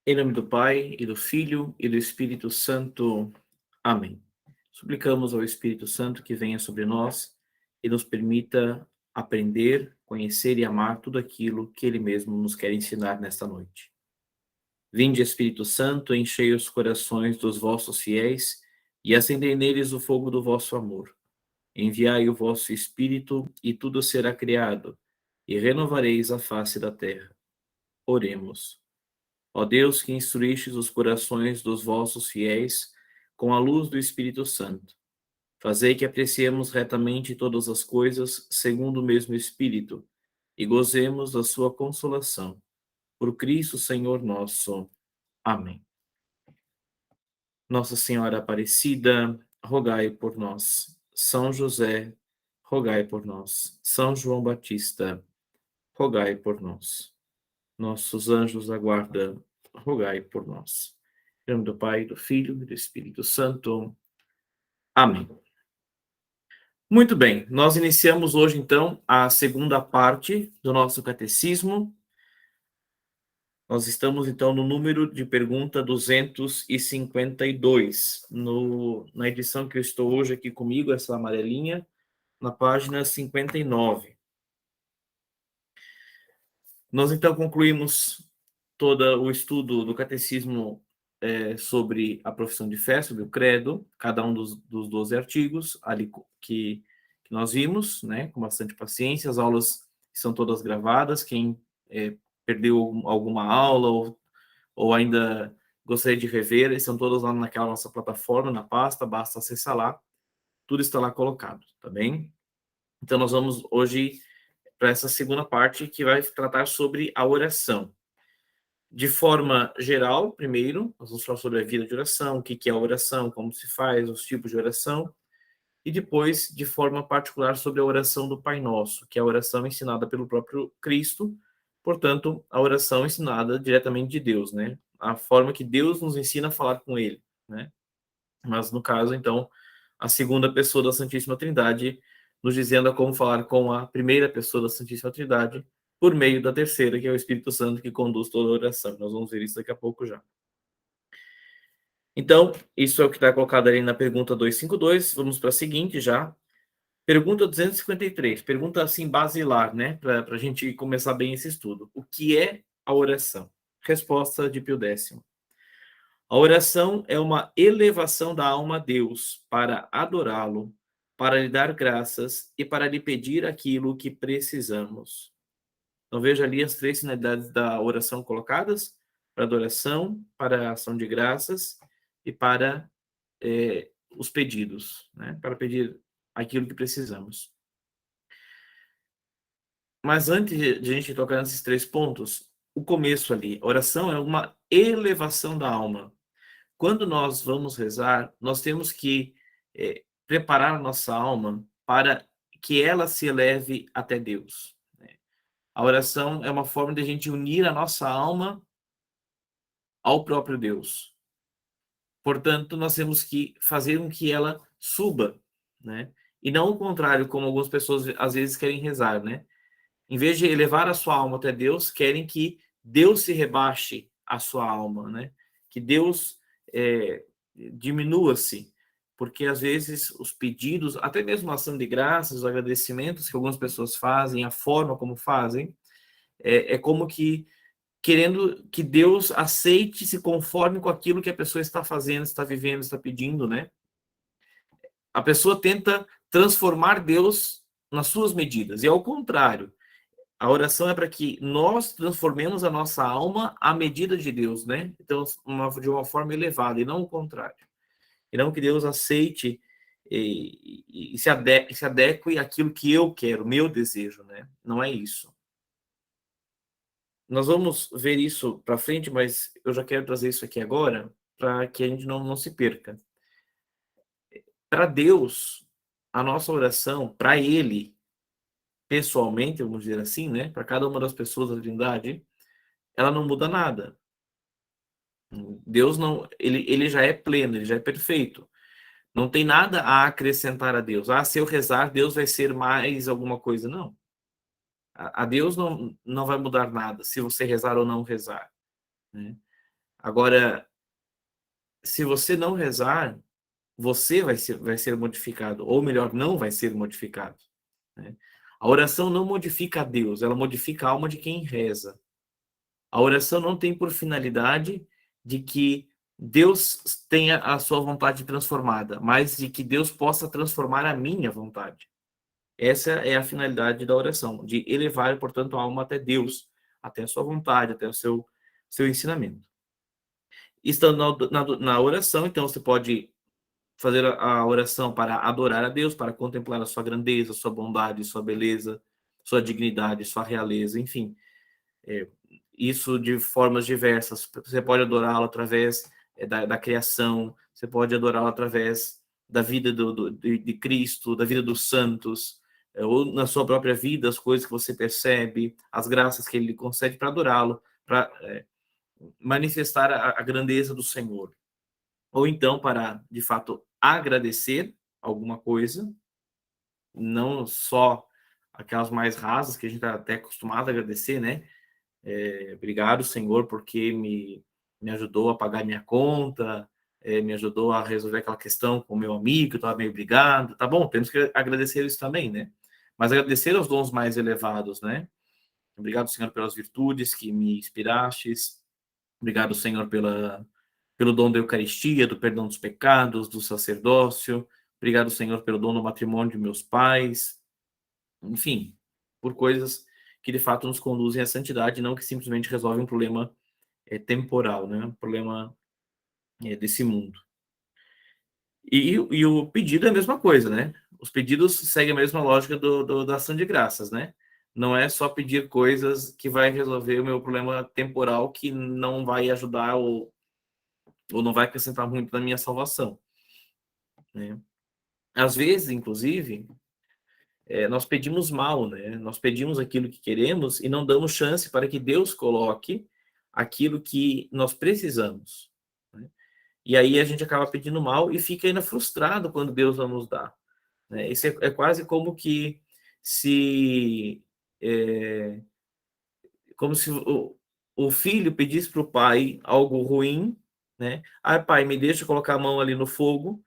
Em nome do Pai, e do Filho, e do Espírito Santo. Amém. Suplicamos ao Espírito Santo que venha sobre nós e nos permita aprender, conhecer e amar tudo aquilo que Ele mesmo nos quer ensinar nesta noite. Vinde, Espírito Santo, enchei os corações dos vossos fiéis e acendei neles o fogo do vosso amor. Enviai o vosso Espírito e tudo será criado, e renovareis a face da terra. Oremos. Ó Deus, que instruístes os corações dos vossos fiéis com a luz do Espírito Santo, fazei que apreciemos retamente todas as coisas segundo o mesmo Espírito e gozemos da sua consolação. Por Cristo Senhor nosso. Amém. Nossa Senhora Aparecida, rogai por nós. São José, rogai por nós. São João Batista, rogai por nós. Nossos anjos da guarda, rogai por nós. Em nome do Pai, do Filho e do Espírito Santo. Amém. Muito bem, nós iniciamos hoje, então, a segunda parte do nosso catecismo. Nós estamos, então, no número de pergunta 252, na edição que eu estou hoje aqui comigo, essa amarelinha, na página 59. Nós, então, concluímos todo o estudo do catecismo sobre a profissão de fé, sobre o credo, cada um dos 12 artigos ali que nós vimos, né, com bastante paciência. As aulas são todas gravadas. Quem perdeu alguma aula ou ainda gostaria de rever, estão todas lá naquela nossa plataforma, na pasta, basta acessar lá, tudo está lá colocado, tá bem? Então, nós vamos hoje para essa segunda parte, que vai tratar sobre a oração. De forma geral, primeiro, nós vamos falar sobre a vida de oração, o que é a oração, como se faz, os tipos de oração, e depois, de forma particular, sobre a oração do Pai Nosso, que é a oração ensinada pelo próprio Cristo, portanto, a oração ensinada diretamente de Deus, né? A forma que Deus nos ensina a falar com Ele, né? Mas, no caso, então, a segunda pessoa da Santíssima Trindade, nos dizendo a como falar com a primeira pessoa da Santíssima Trindade, por meio da terceira, que é o Espírito Santo, que conduz toda a oração. Nós vamos ver isso daqui a pouco já. Então, isso é o que está colocado ali na pergunta 252. Vamos para a seguinte já. Pergunta 253. Pergunta assim basilar, né? Para a gente começar bem esse estudo. O que é a oração? Resposta de Pio X. A oração é uma elevação da alma a Deus para adorá-lo, para lhe dar graças e para lhe pedir aquilo que precisamos. Então veja ali as três finalidades da oração colocadas: para adoração, para a ação de graças e para os pedidos, né? Para pedir aquilo que precisamos. Mas antes de a gente tocar nesses três pontos, o começo ali, a oração é uma elevação da alma. Quando nós vamos rezar, nós temos que preparar a nossa alma para que ela se eleve até Deus, né? A oração é uma forma de a gente unir a nossa alma ao próprio Deus. Portanto, nós temos que fazer com que ela suba, né? E não o contrário, como algumas pessoas às vezes querem rezar, né? Em vez de elevar a sua alma até Deus, querem que Deus se rebaixe a sua alma, né? Que Deus diminua-se, porque às vezes os pedidos, até mesmo a ação de graças, os agradecimentos que algumas pessoas fazem, a forma como fazem, é como que querendo que Deus aceite, se conforme com aquilo que a pessoa está fazendo, está vivendo, está pedindo, né? A pessoa tenta transformar Deus nas suas medidas, e ao contrário. A oração é para que nós transformemos a nossa alma à medida de Deus, né? Então, de uma forma elevada, e não o contrário. E não que Deus aceite e se adeque àquilo que eu quero, meu desejo, né? Não é isso. Nós vamos ver isso para frente, mas eu já quero trazer isso aqui agora, para que a gente não se perca. Para Deus, a nossa oração, para Ele, pessoalmente, vamos dizer assim, né? Para cada uma das pessoas da Trindade, ela não muda nada. Deus não, ele já é pleno, ele já é perfeito. Não tem nada a acrescentar a Deus. Se eu rezar, Deus vai ser mais alguma coisa. Não. A Deus não vai mudar nada se você rezar ou não rezar, né? Agora, se você não rezar, você vai ser modificado, ou melhor, não vai ser modificado, né? A oração não modifica a Deus, ela modifica a alma de quem reza. A oração não tem por finalidade de que Deus tenha a sua vontade transformada, mas de que Deus possa transformar a minha vontade. Essa é a finalidade da oração, de elevar, portanto, a alma até Deus, até a sua vontade, até o seu ensinamento. Estando na oração, então, você pode fazer a oração para adorar a Deus, para contemplar a sua grandeza, sua bondade, sua beleza, sua dignidade, sua realeza, enfim. Isso de formas diversas. Você pode adorá-lo através da criação, você pode adorá-lo através da vida de Cristo, da vida dos santos, ou na sua própria vida, as coisas que você percebe, as graças que ele lhe concede para adorá-lo, para manifestar a grandeza do Senhor. Ou então para, de fato, agradecer alguma coisa, não só aquelas mais rasas que a gente está até acostumado a agradecer, né? Obrigado, Senhor, porque me ajudou a pagar minha conta, me ajudou a resolver aquela questão com o meu amigo, eu estava meio brigado. Tá bom, temos que agradecer isso também, né? Mas agradecer aos dons mais elevados, né? Obrigado, Senhor, pelas virtudes que me inspirastes. Obrigado, Senhor, pelo dom da Eucaristia, do perdão dos pecados, do sacerdócio. Obrigado, Senhor, pelo dom do matrimônio de meus pais. Enfim, por coisas que de fato nos conduzem à santidade, não que simplesmente resolvem um problema temporal, né? Um problema desse mundo. E o pedido é a mesma coisa, né? Os pedidos seguem a mesma lógica da ação de graças, né? Não é só pedir coisas que vai resolver o meu problema temporal que não vai ajudar ou não vai acrescentar muito na minha salvação, né? Às vezes, inclusive, nós pedimos mal, né? Nós pedimos aquilo que queremos e não damos chance para que Deus coloque aquilo que nós precisamos, né? E aí a gente acaba pedindo mal e fica ainda frustrado quando Deus não nos dá, né? Isso é quase como que se é, como se o filho pedisse para o pai algo ruim, né? Ah, pai, me deixa colocar a mão ali no fogo,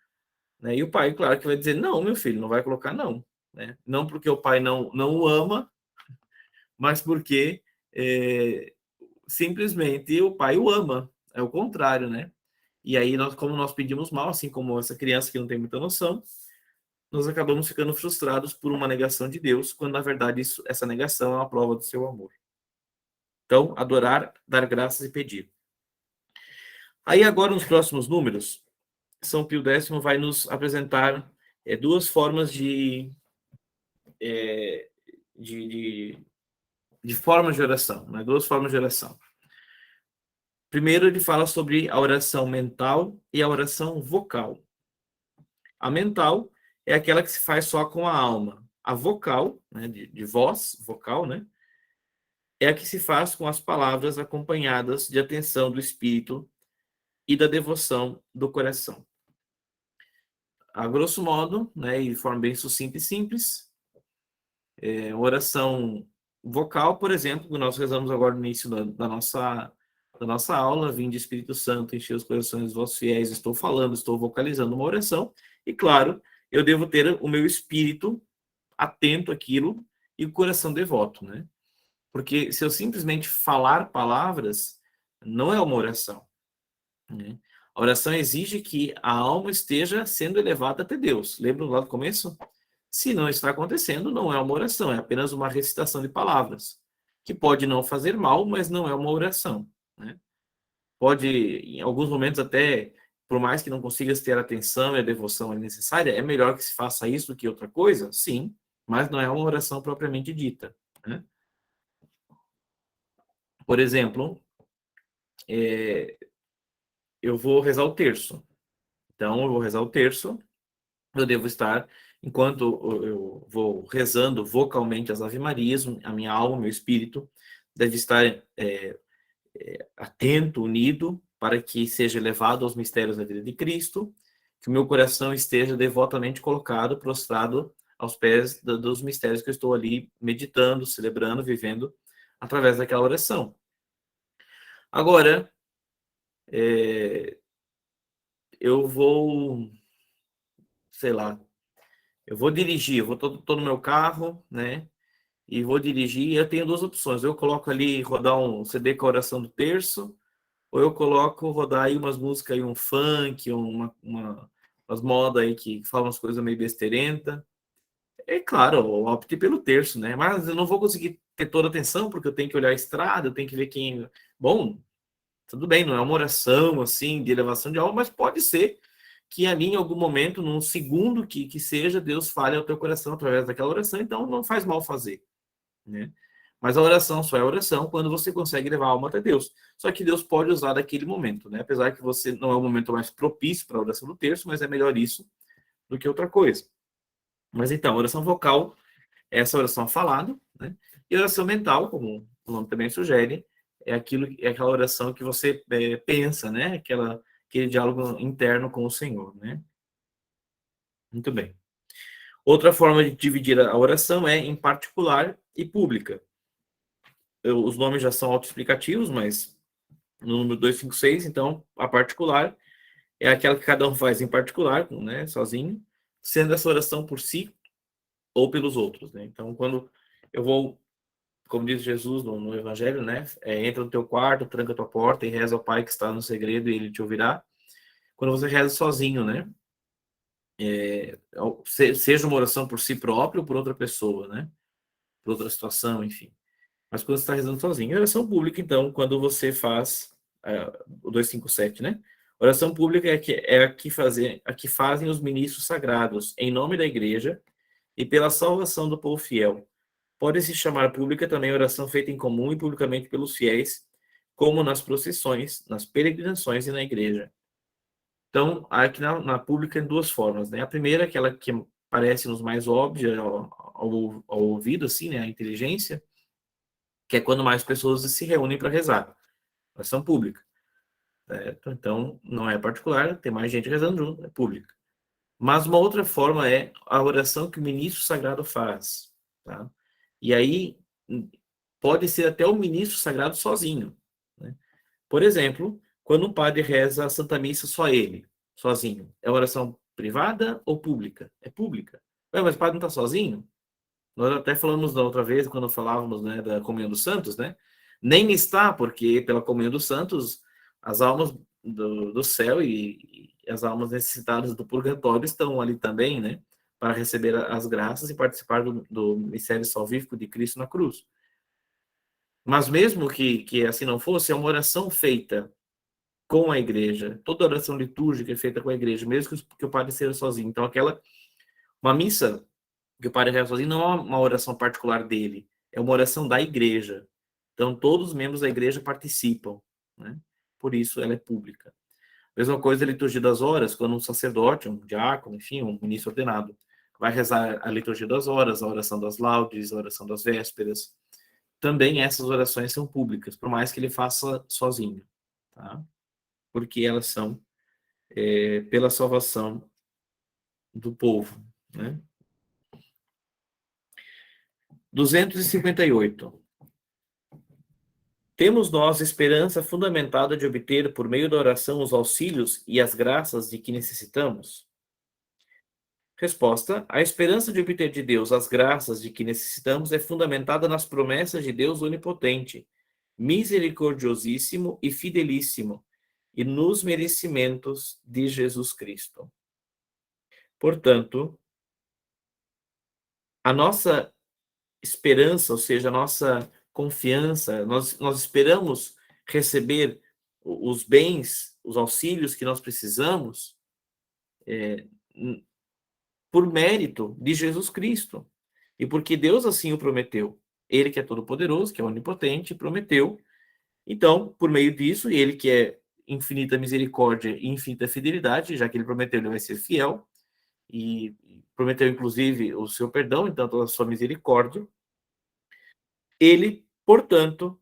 né? E o pai, claro que vai dizer, não, meu filho, não vai colocar não, né? Não porque o pai não o ama, mas porque simplesmente o pai o ama, é o contrário, né? E aí, como nós pedimos mal, assim como essa criança que não tem muita noção, nós acabamos ficando frustrados por uma negação de Deus, quando na verdade essa negação é uma prova do seu amor. Então, adorar, dar graças e pedir. Aí agora, nos próximos números, São Pio X vai nos apresentar duas formas de formas de oração, né? Duas formas de oração. Primeiro, ele fala sobre a oração mental e a oração vocal. A mental é aquela que se faz só com a alma. A vocal, né, de voz, vocal, né, é a que se faz com as palavras acompanhadas de atenção do espírito e da devoção do coração. A grosso modo, né, e de forma bem sucinta e simples, oração vocal, por exemplo, que nós rezamos agora no início da nossa aula, vinde Espírito Santo, encher os corações dos vossos fiéis, estou falando, estou vocalizando uma oração, e claro, eu devo ter o meu espírito atento àquilo e o coração devoto, né? Porque se eu simplesmente falar palavras, não é uma oração, né? A oração exige que a alma esteja sendo elevada até Deus. Lembra lá do começo? Se não está acontecendo, não é uma oração, é apenas uma recitação de palavras, que pode não fazer mal, mas não é uma oração, né? Pode, em alguns momentos até, por mais que não consiga ter a atenção e a devoção necessária, é melhor que se faça isso do que outra coisa? Sim, mas não é uma oração propriamente dita, né? Por exemplo, eu vou rezar o terço. Então, eu vou rezar o terço, eu devo estar, enquanto eu vou rezando vocalmente as Ave-Marias, a minha alma, o meu espírito, deve estar atento, unido, para que seja levado aos mistérios da vida de Cristo, que o meu coração esteja devotamente colocado, prostrado aos pés dos mistérios que eu estou ali meditando, celebrando, vivendo, através daquela oração. Agora, eu vou, sei lá, eu vou dirigir, tô no meu carro, né? E vou dirigir, e eu tenho duas opções. Eu coloco ali rodar um CD com a oração do terço, ou eu coloco rodar aí umas músicas aí, um funk, umas modas aí que falam umas coisas meio besteirenta. É claro, eu optei pelo terço, né? Mas eu não vou conseguir ter toda a atenção, porque eu tenho que olhar a estrada, eu tenho que ver quem. Bom, tudo bem, não é uma oração assim de elevação de alma, mas pode ser que ali em algum momento, num segundo que seja, Deus fale ao teu coração através daquela oração, então não faz mal fazer, né? Mas a oração só é oração quando você consegue levar a alma até Deus. Só que Deus pode usar daquele momento, né? Apesar que você não é o momento mais propício para a oração do terço, mas é melhor isso do que outra coisa. Mas então, oração vocal é essa oração falada, né? E oração mental, como o nome também sugere, é aquela oração que você pensa, né? Aquele diálogo interno com o Senhor, né? Muito bem. Outra forma de dividir a oração é em particular e pública. Os nomes já são autoexplicativos, mas no número 256, então, a particular é aquela que cada um faz em particular, né, sozinho, sendo essa oração por si ou pelos outros, né? Então, quando eu vou, como diz Jesus no Evangelho, né, entra no teu quarto, tranca a tua porta e reza ao Pai que está no segredo e ele te ouvirá. Quando você reza sozinho, né, seja uma oração por si próprio ou por outra pessoa, né, por outra situação, enfim. Mas quando você está rezando sozinho, oração pública, então, quando você faz o 257, né? Oração pública a que fazem os ministros sagrados em nome da igreja e pela salvação do povo fiel. Pode-se chamar pública também a oração feita em comum e publicamente pelos fiéis, como nas procissões, nas peregrinações e na igreja. Então, aqui na pública em duas formas, né? A primeira, aquela que parece nos mais óbvia ao ouvido, assim, né? A inteligência, que é quando mais pessoas se reúnem para rezar. Oração pública. Certo? Então, não é particular, tem mais gente rezando junto, é pública. Mas uma outra forma é a oração que o ministro sagrado faz. Tá? E aí, pode ser até o ministro sagrado sozinho. Né? Por exemplo, quando um padre reza a Santa Missa só ele, sozinho, é oração privada ou pública? É pública. Ué, mas o padre não está sozinho? Nós até falamos da outra vez, quando falávamos, né, da comunhão dos santos, né? Nem está, porque pela comunhão dos santos, as almas do céu e as almas necessitadas do purgatório estão ali também, né? Para receber as graças e participar do mistério salvífico de Cristo na cruz. Mas mesmo que assim não fosse, é uma oração feita com a igreja. Toda oração litúrgica é feita com a igreja, mesmo que o padre seja sozinho. Então, uma missa que o padre reza sozinho não é uma oração particular dele, é uma oração da igreja. Então, todos os membros da igreja participam, né? Por isso, ela é pública. Mesma coisa a liturgia das horas, quando um sacerdote, um diácono, enfim, um ministro ordenado, vai rezar a liturgia das horas, a oração das laudes, a oração das vésperas. Também essas orações são públicas, por mais que ele faça sozinho, tá? Porque elas são pela salvação do povo, né? 258. Temos nós esperança fundamentada de obter, por meio da oração, os auxílios e as graças de que necessitamos? Resposta: a esperança de obter de Deus as graças de que necessitamos é fundamentada nas promessas de Deus onipotente, misericordiosíssimo e fidelíssimo, e nos merecimentos de Jesus Cristo. Portanto, a nossa esperança, ou seja, a nossa confiança, nós esperamos receber os bens, os auxílios que nós precisamos por mérito de Jesus Cristo. E porque Deus assim o prometeu. Ele que é todo-poderoso, que é onipotente, prometeu. Então, por meio disso, ele que é infinita misericórdia e infinita fidelidade, já que ele prometeu, ele vai ser fiel, e prometeu inclusive o seu perdão, então toda a sua misericórdia. Ele, portanto,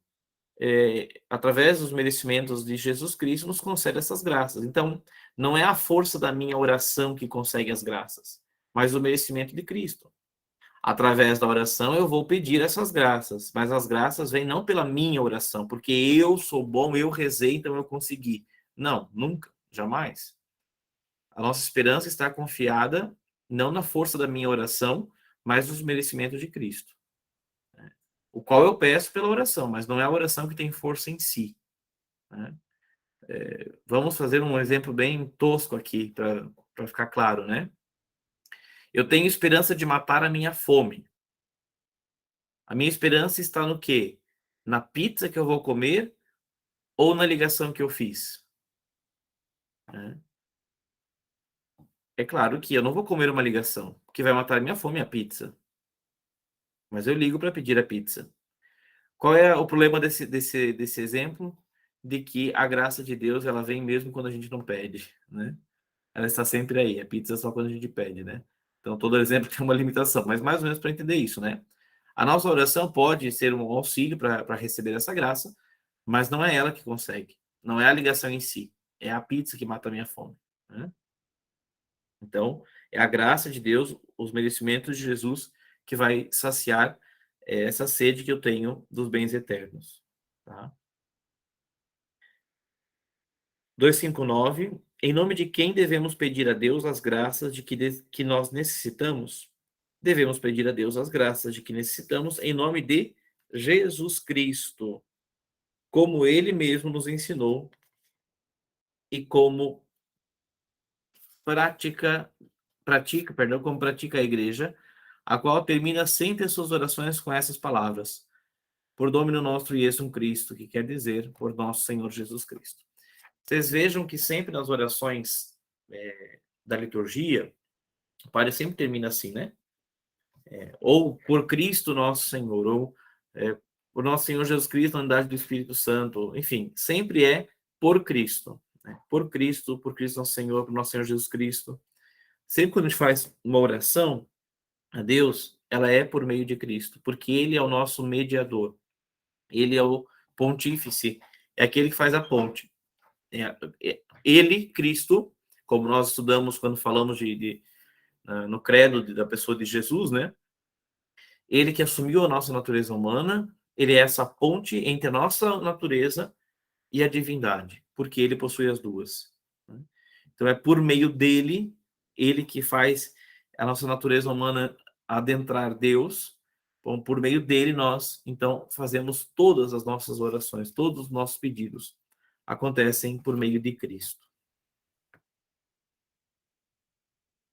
através dos merecimentos de Jesus Cristo, nos concede essas graças. Então, não é a força da minha oração que consegue as graças, mas o merecimento de Cristo. Através da oração, eu vou pedir essas graças, mas as graças vêm não pela minha oração, porque eu sou bom, eu rezei, então eu consegui. Não, nunca, jamais. A nossa esperança está confiada não na força da minha oração, mas nos merecimentos de Cristo, o qual eu peço pela oração, mas não é a oração que tem força em si, né? Vamos fazer um exemplo bem tosco aqui, para ficar claro, né? Eu tenho esperança de matar a minha fome. A minha esperança está no quê? Na pizza que eu vou comer ou na ligação que eu fiz, né? É claro que eu não vou comer uma ligação, que vai matar a minha fome, a pizza. Mas eu ligo para pedir a pizza. Qual é o problema desse exemplo? De que a graça de Deus, ela vem mesmo quando a gente não pede, né? Ela está sempre aí. A pizza é só quando a gente pede, né? Então, todo exemplo tem uma limitação, mas mais ou menos para entender isso, né? A nossa oração pode ser um auxílio para receber essa graça, mas não é ela que consegue. Não é a ligação em si. É a pizza que mata a minha fome, né? Então, é a graça de Deus, os merecimentos de Jesus que vai saciar essa sede que eu tenho dos bens eternos. Tá? 259. Em nome de quem devemos pedir a Deus as graças que nós necessitamos? Devemos pedir a Deus as graças de que necessitamos em nome de Jesus Cristo, como ele mesmo nos ensinou e como como pratica a igreja, a qual termina sempre as suas orações com essas palavras: por Domino nosso Jesus Cristo, que quer dizer por nosso Senhor Jesus Cristo. Vocês vejam que sempre nas orações da liturgia, o Padre sempre termina assim, né? Ou por Cristo nosso Senhor, ou por nosso Senhor Jesus Cristo, na unidade do Espírito Santo, enfim, sempre é por Cristo, né? Por Cristo nosso Senhor, por nosso Senhor Jesus Cristo. Sempre quando a gente faz uma oração a Deus, ela é por meio de Cristo, porque Ele é o nosso mediador, Ele é o pontífice, é aquele que faz a ponte. Ele, Cristo, como nós estudamos quando falamos no credo da pessoa de Jesus, né? Ele que assumiu a nossa natureza humana, ele é essa ponte entre a nossa natureza e a divindade, porque ele possui as duas, né? Então é por meio dele, ele que faz a nossa natureza humana adentrar Deus. Bom, por meio dele nós, então, fazemos todas as nossas orações, todos os nossos pedidos acontecem por meio de Cristo.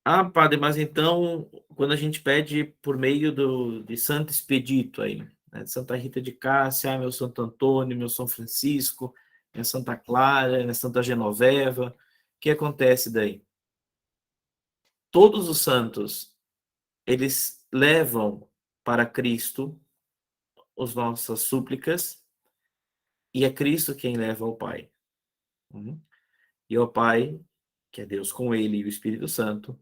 Ah, padre, mas então, quando a gente pede por meio de Santo Expedito aí, né, de Santa Rita de Cássia, meu Santo Antônio, meu São Francisco, minha Santa Clara, minha Santa Genoveva, o que acontece daí? Todos os santos, eles levam para Cristo as nossas súplicas e é Cristo quem leva ao Pai. Uhum. E ao Pai, que é Deus com ele e o Espírito Santo,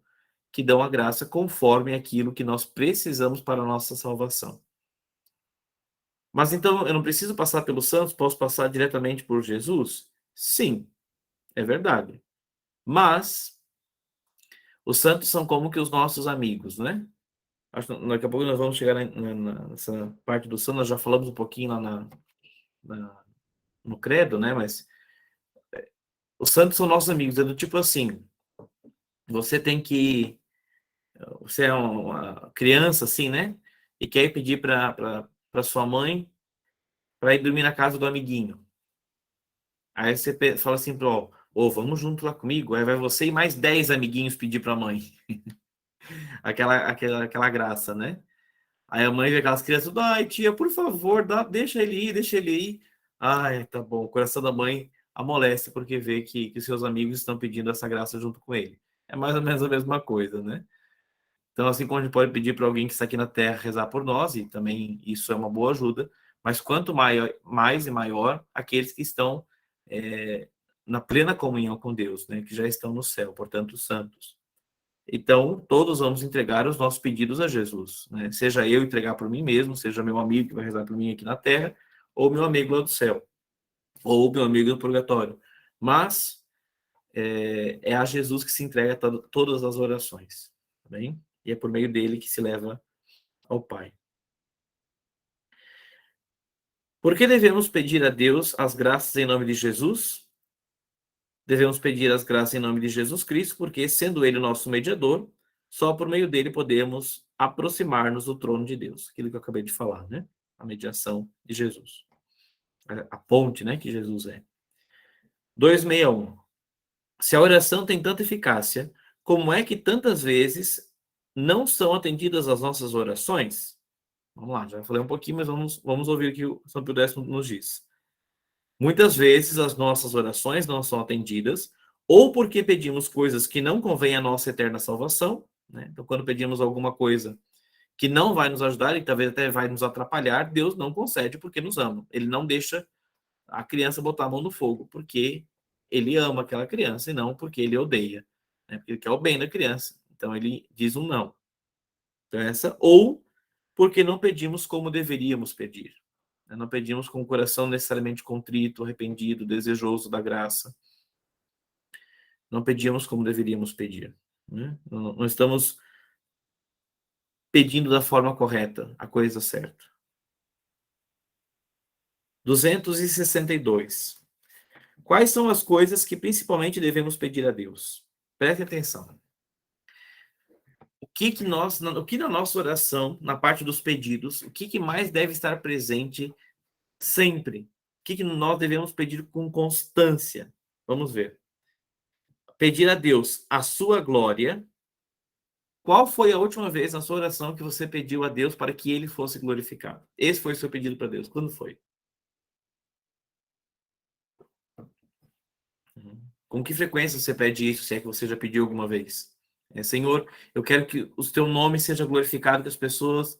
que dão a graça conforme aquilo que nós precisamos para a nossa salvação. Mas então eu não preciso passar pelos santos, posso passar diretamente por Jesus? Sim, é verdade. Mas os santos são como que os nossos amigos, né? Acho que daqui a pouco nós vamos chegar nessa parte do santo, nós já falamos um pouquinho lá no credo, né? Mas os santos são nossos amigos, é do tipo assim, você tem que, você é uma criança assim, né? E quer pedir para sua mãe para ir dormir na casa do amiguinho. Aí você fala assim, vamos junto lá comigo. Aí vai você e mais 10 amiguinhos pedir para a mãe. Aquela graça, né? Aí a mãe vê aquelas crianças, ai, tia, por favor, deixa ele ir, deixa ele ir. Ai, tá bom. O coração da mãe amolece porque vê que seus amigos estão pedindo essa graça junto com ele. É mais ou menos a mesma coisa, né? Então, assim como a gente pode pedir para alguém que está aqui na Terra rezar por nós, e também isso é uma boa ajuda, mas quanto mais e maior aqueles que estão na plena comunhão com Deus, né, que já estão no céu, portanto, os santos. Então, todos vamos entregar os nossos pedidos a Jesus, né? Seja eu entregar por mim mesmo, seja meu amigo que vai rezar por mim aqui na Terra, ou meu amigo lá do céu, ou meu amigo do purgatório. Mas é a Jesus que se entrega todas as orações, tá bem? E é por meio dele que se leva ao Pai. Por que devemos pedir a Deus as graças em nome de Jesus? devemos pedir as graças em nome de Jesus Cristo, porque, sendo Ele o nosso mediador, só por meio dele podemos aproximar-nos do trono de Deus. Aquilo que eu acabei de falar, né? A mediação de Jesus. A ponte, né, que Jesus é. 261. Se a oração tem tanta eficácia, como é que tantas vezes não são atendidas as nossas orações? Vamos lá, já falei um pouquinho, mas vamos ouvir o que o São Pio X nos diz. Muitas vezes as nossas orações não são atendidas, ou porque pedimos coisas que não convêm à nossa eterna salvação, né? Então, quando pedimos alguma coisa que não vai nos ajudar e talvez até vai nos atrapalhar, Deus não concede porque nos ama. Ele não deixa a criança botar a mão no fogo porque ele ama aquela criança e não porque ele odeia, né? Porque ele quer o bem da criança. Então, ele diz um não. Então, ou porque não pedimos como deveríamos pedir. Não pedimos com o coração necessariamente contrito, arrependido, desejoso da graça. Não pedimos como deveríamos pedir. Né? Não estamos pedindo da forma correta, a coisa certa. 262. Quais são as coisas que principalmente devemos pedir a Deus? Preste atenção. O que na nossa oração, na parte dos pedidos, o que mais deve estar presente sempre? O que nós devemos pedir com constância? Vamos ver. Pedir a Deus a sua glória. Qual foi a última vez na sua oração que você pediu a Deus para que ele fosse glorificado? Esse foi o seu pedido para Deus. Quando foi? Com que frequência você pede isso, se é que você já pediu alguma vez? Senhor, eu quero que o teu nome seja glorificado, que as pessoas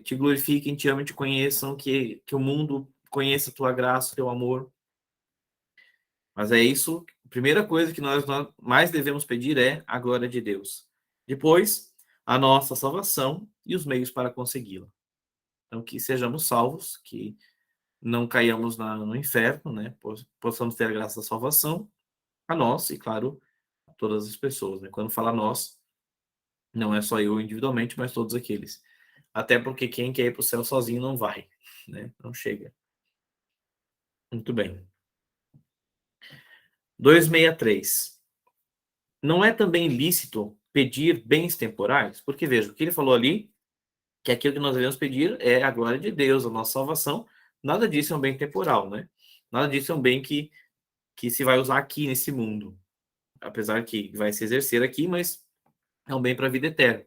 te glorifiquem, te amem, te conheçam, que o mundo conheça a tua graça, o teu amor. Mas é isso, a primeira coisa que nós mais devemos pedir é a glória de Deus. Depois, a nossa salvação e os meios para consegui-la. Então, que sejamos salvos, que não caiamos no inferno, né? Possamos ter a graça da salvação, a nós e, claro, a todas as pessoas. Né? Quando fala nós, não é só eu individualmente, mas todos aqueles. Até porque quem quer ir para o céu sozinho não vai, né? Não chega. Muito bem. 263. Não é também lícito pedir bens temporais? Porque, veja, o que ele falou ali, que aquilo que nós devemos pedir é a glória de Deus, a nossa salvação. Nada disso é um bem temporal, né? Nada disso é um bem que se vai usar aqui nesse mundo. Apesar que vai se exercer aqui, mas é um bem para a vida eterna.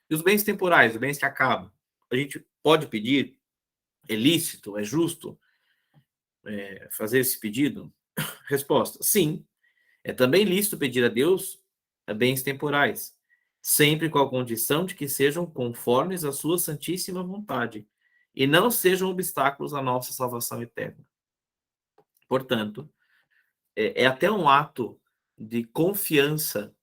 E os bens temporais, os bens que acabam, a gente pode pedir? É lícito? É justo fazer esse pedido? Resposta: sim. É também lícito pedir a Deus bens temporais, sempre com a condição de que sejam conformes à sua santíssima vontade e não sejam obstáculos à nossa salvação eterna. Portanto, é até um ato de confiança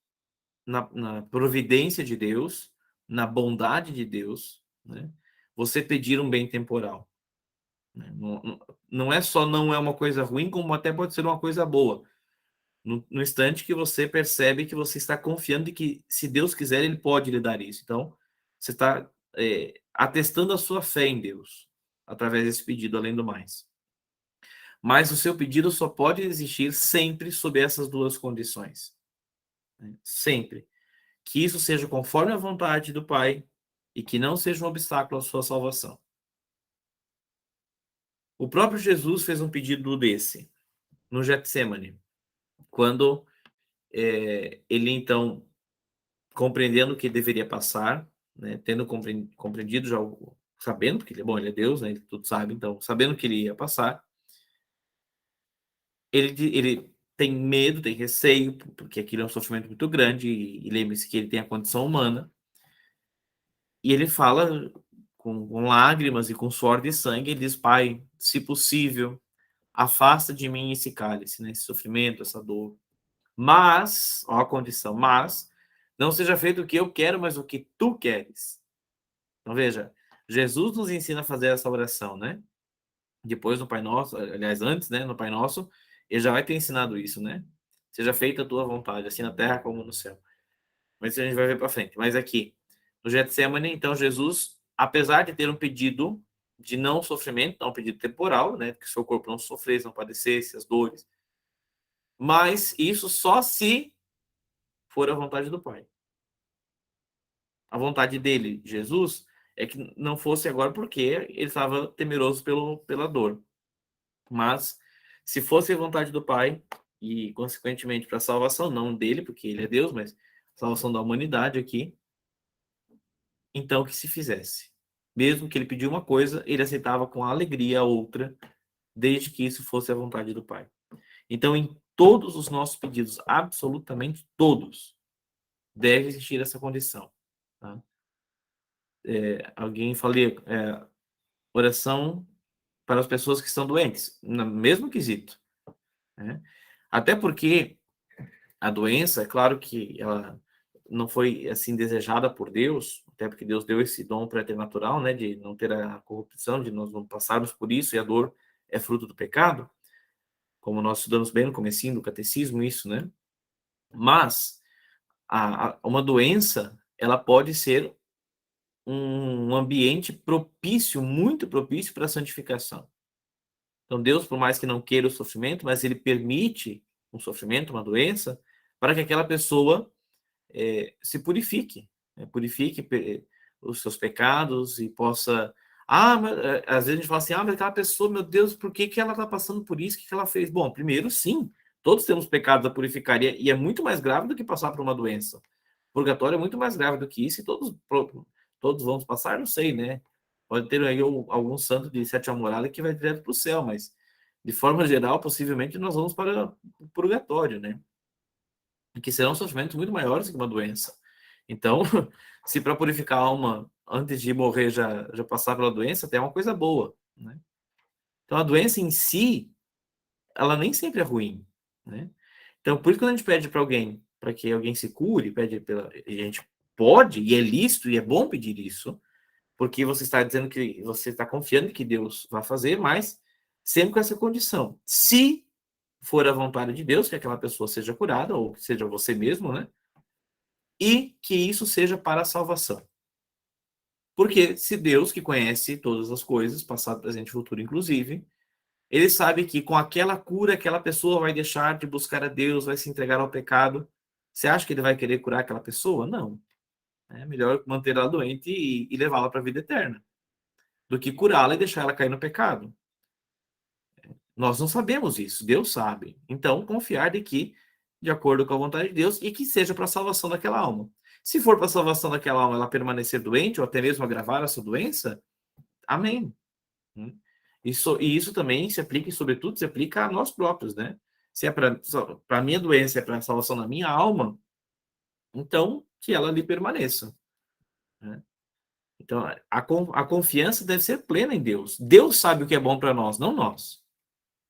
na providência de Deus, na bondade de Deus, né? Você pedir um bem temporal. Né? Não é só não é uma coisa ruim, como até pode ser uma coisa boa. No instante que você percebe que você está confiando de que, se Deus quiser, Ele pode lhe dar isso. Então, você está atestando a sua fé em Deus, através desse pedido, além do mais. Mas o seu pedido só pode existir sempre sob essas duas condições. Né? Sempre. Que isso seja conforme a vontade do Pai e que não seja um obstáculo à sua salvação. O próprio Jesus fez um pedido desse no Getsêmani, quando ele, então, compreendendo o que deveria passar, né, tendo compreendido já, sabendo, porque ele é Deus, né, ele tudo sabe, então, sabendo que ele ia passar, ele tem medo, tem receio, porque aquilo é um sofrimento muito grande, e lembre-se que ele tem a condição humana, e ele fala com lágrimas e com suor de sangue, ele diz: Pai, se possível, afasta de mim esse cálice, né, esse sofrimento, essa dor. Mas, ó a condição, mas não seja feito o que eu quero, mas o que tu queres. Então, veja, Jesus nos ensina a fazer essa oração, né? Depois no Pai Nosso, aliás, antes, né, no Pai Nosso, ele já vai ter ensinado isso, né? Seja feita a tua vontade, assim na terra como no céu. Mas isso a gente vai ver para frente. Mas aqui, no Getsemane, então, Jesus, apesar de ter um pedido de não sofrimento, não um pedido temporal, né? Que seu corpo não sofresse, não padecesse as dores, Mas isso só se for a vontade do Pai. A vontade dele, Jesus, é que não fosse agora porque ele estava temeroso pela dor. Mas se fosse a vontade do Pai, e consequentemente para a salvação, não dele, porque ele é Deus, mas a salvação da humanidade aqui, então que se fizesse. Mesmo que ele pediu uma coisa, ele aceitava com alegria a outra, desde que isso fosse a vontade do Pai. Então, em todos os nossos pedidos, absolutamente todos, deve existir essa condição. Tá? Alguém falei, oração para as pessoas que estão doentes, no mesmo quesito. Né? Até porque a doença, é claro que ela não foi assim desejada por Deus, até porque Deus deu esse dom preternatural, né, de não ter a corrupção, de nós não passarmos por isso, e a dor é fruto do pecado, como nós estudamos bem no comecinho do catecismo, isso, né? Mas uma doença, ela pode ser um ambiente propício, muito propício para a santificação. Então, Deus, por mais que não queira o sofrimento, mas ele permite um sofrimento, uma doença, para que aquela pessoa se purifique, né? Purifique os seus pecados e possa. Mas, às vezes a gente fala assim: mas aquela pessoa, meu Deus, por que ela está passando por isso? O que ela fez? Bom, primeiro, sim, todos temos pecados a purificar e é muito mais grave do que passar por uma doença. Purgatório é muito mais grave do que isso e todos vamos passar, não sei, né? Pode ter aí algum santo de sétima morada que vai direto para o céu, mas de forma geral, possivelmente nós vamos para o purgatório, né? Que serão sofrimentos muito maiores que uma doença. Então, se para purificar a alma antes de morrer já passar pela doença, até é uma coisa boa, né? Então, a doença em si, ela nem sempre é ruim, né? Então, por isso que quando a gente pede para alguém, para que alguém se cure, a gente pode, e é lícito, e é bom pedir isso, porque você está dizendo que você está confiando que Deus vai fazer, mas sempre com essa condição. Se for a vontade de Deus que aquela pessoa seja curada, ou que seja você mesmo, né? E que isso seja para a salvação. Porque se Deus, que conhece todas as coisas, passado, presente e futuro, inclusive, ele sabe que com aquela cura, aquela pessoa vai deixar de buscar a Deus, vai se entregar ao pecado. Você acha que ele vai querer curar aquela pessoa? Não. É melhor manter ela doente e levá-la para a vida eterna, do que curá-la e deixar ela cair no pecado. Nós não sabemos isso, Deus sabe. Então, confiar de que, de acordo com a vontade de Deus, e que seja para a salvação daquela alma. Se for para a salvação daquela alma ela permanecer doente, ou até mesmo agravar a sua doença, amém. E isso também se aplica, e sobretudo se aplica a nós próprios, né? Se é para a minha doença, é para a salvação da minha alma, então que ela ali permaneça. Né? Então, a confiança deve ser plena em Deus. Deus sabe o que é bom para nós, não nós.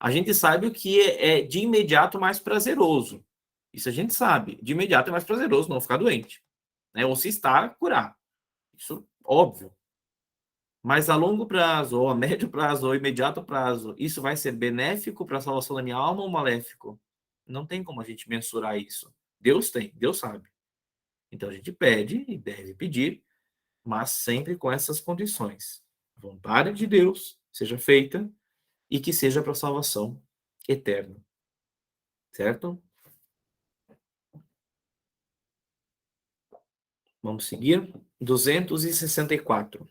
A gente sabe o que é de imediato mais prazeroso. Isso a gente sabe. De imediato é mais prazeroso não ficar doente. Né? Ou se está, curar. Isso óbvio. Mas a longo prazo, ou a médio prazo, ou imediato prazo, isso vai ser benéfico para a salvação da minha alma ou maléfico? Não tem como a gente mensurar isso. Deus tem, Deus sabe. Então a gente pede e deve pedir, mas sempre com essas condições. A vontade de Deus seja feita e que seja para a salvação eterna. Certo? Vamos seguir. 264.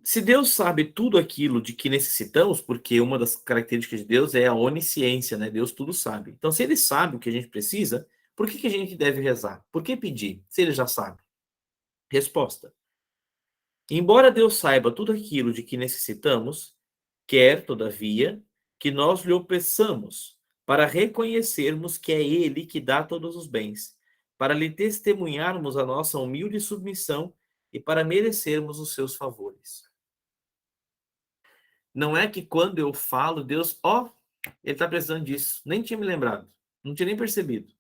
Se Deus sabe tudo aquilo de que necessitamos, porque uma das características de Deus é a onisciência, né? Deus tudo sabe. Então, se ele sabe o que a gente precisa, por que a gente deve rezar? Por que pedir? Se ele já sabe. Resposta: embora Deus saiba tudo aquilo de que necessitamos, quer, todavia, que nós lhe o peçamos, para reconhecermos que é ele que dá todos os bens, para lhe testemunharmos a nossa humilde submissão e para merecermos os seus favores. Não é que quando eu falo, Deus, ele está precisando disso. Nem tinha me lembrado. Não tinha nem percebido.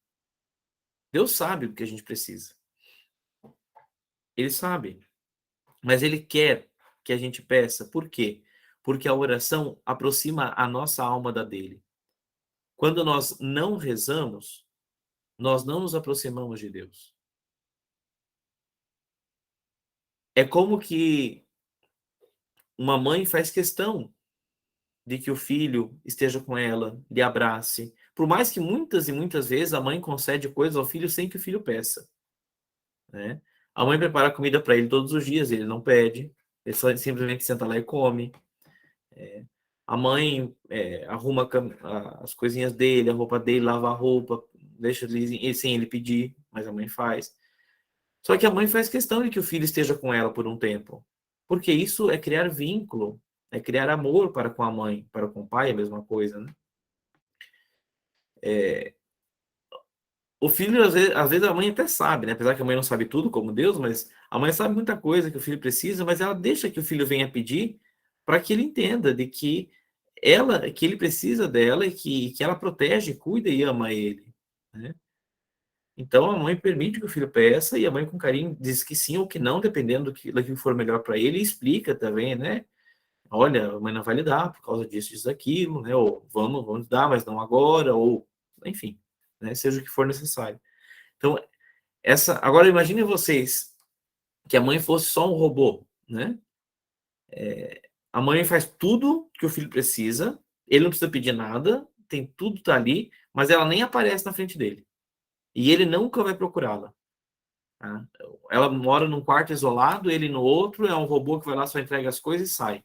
Deus sabe o que a gente precisa. Ele sabe. Mas ele quer que a gente peça. Por quê? Porque a oração aproxima a nossa alma da dele. Quando nós não rezamos, nós não nos aproximamos de Deus. É como que uma mãe faz questão de que o filho esteja com ela, lhe abrace. Por mais que muitas e muitas vezes a mãe concede coisas ao filho sem que o filho peça, né? A mãe prepara comida para ele todos os dias, ele não pede, ele só simplesmente senta lá e come. A mãe arruma as coisinhas dele, a roupa dele, lava a roupa, deixa ele sem ele pedir, mas a mãe faz. Só que a mãe faz questão de que o filho esteja com ela por um tempo, porque isso é criar vínculo, é criar amor para com a mãe, para com o pai, é a mesma coisa, né? O filho, às vezes a mãe até sabe, né? Apesar que a mãe não sabe tudo, como Deus, mas a mãe sabe muita coisa que o filho precisa, mas ela deixa que o filho venha pedir para que ele entenda de que ele precisa dela e que ela protege, cuida e ama ele, né? Então a mãe permite que o filho peça e a mãe com carinho diz que sim ou que não, dependendo do que for melhor para ele, e explica também, né? Olha, a mãe não vai lhe dar por causa disso, disso, daquilo, né? Ou vamos dar, mas não agora, ou enfim, né? Seja o que for necessário. Então, agora imagine vocês que a mãe fosse só um robô, né? A mãe faz tudo que o filho precisa, ele não precisa pedir nada, tem tudo tá ali, mas ela nem aparece na frente dele. E ele nunca vai procurá-la. Tá? Ela mora num quarto isolado, ele no outro, é um robô que vai lá, só entrega as coisas e sai.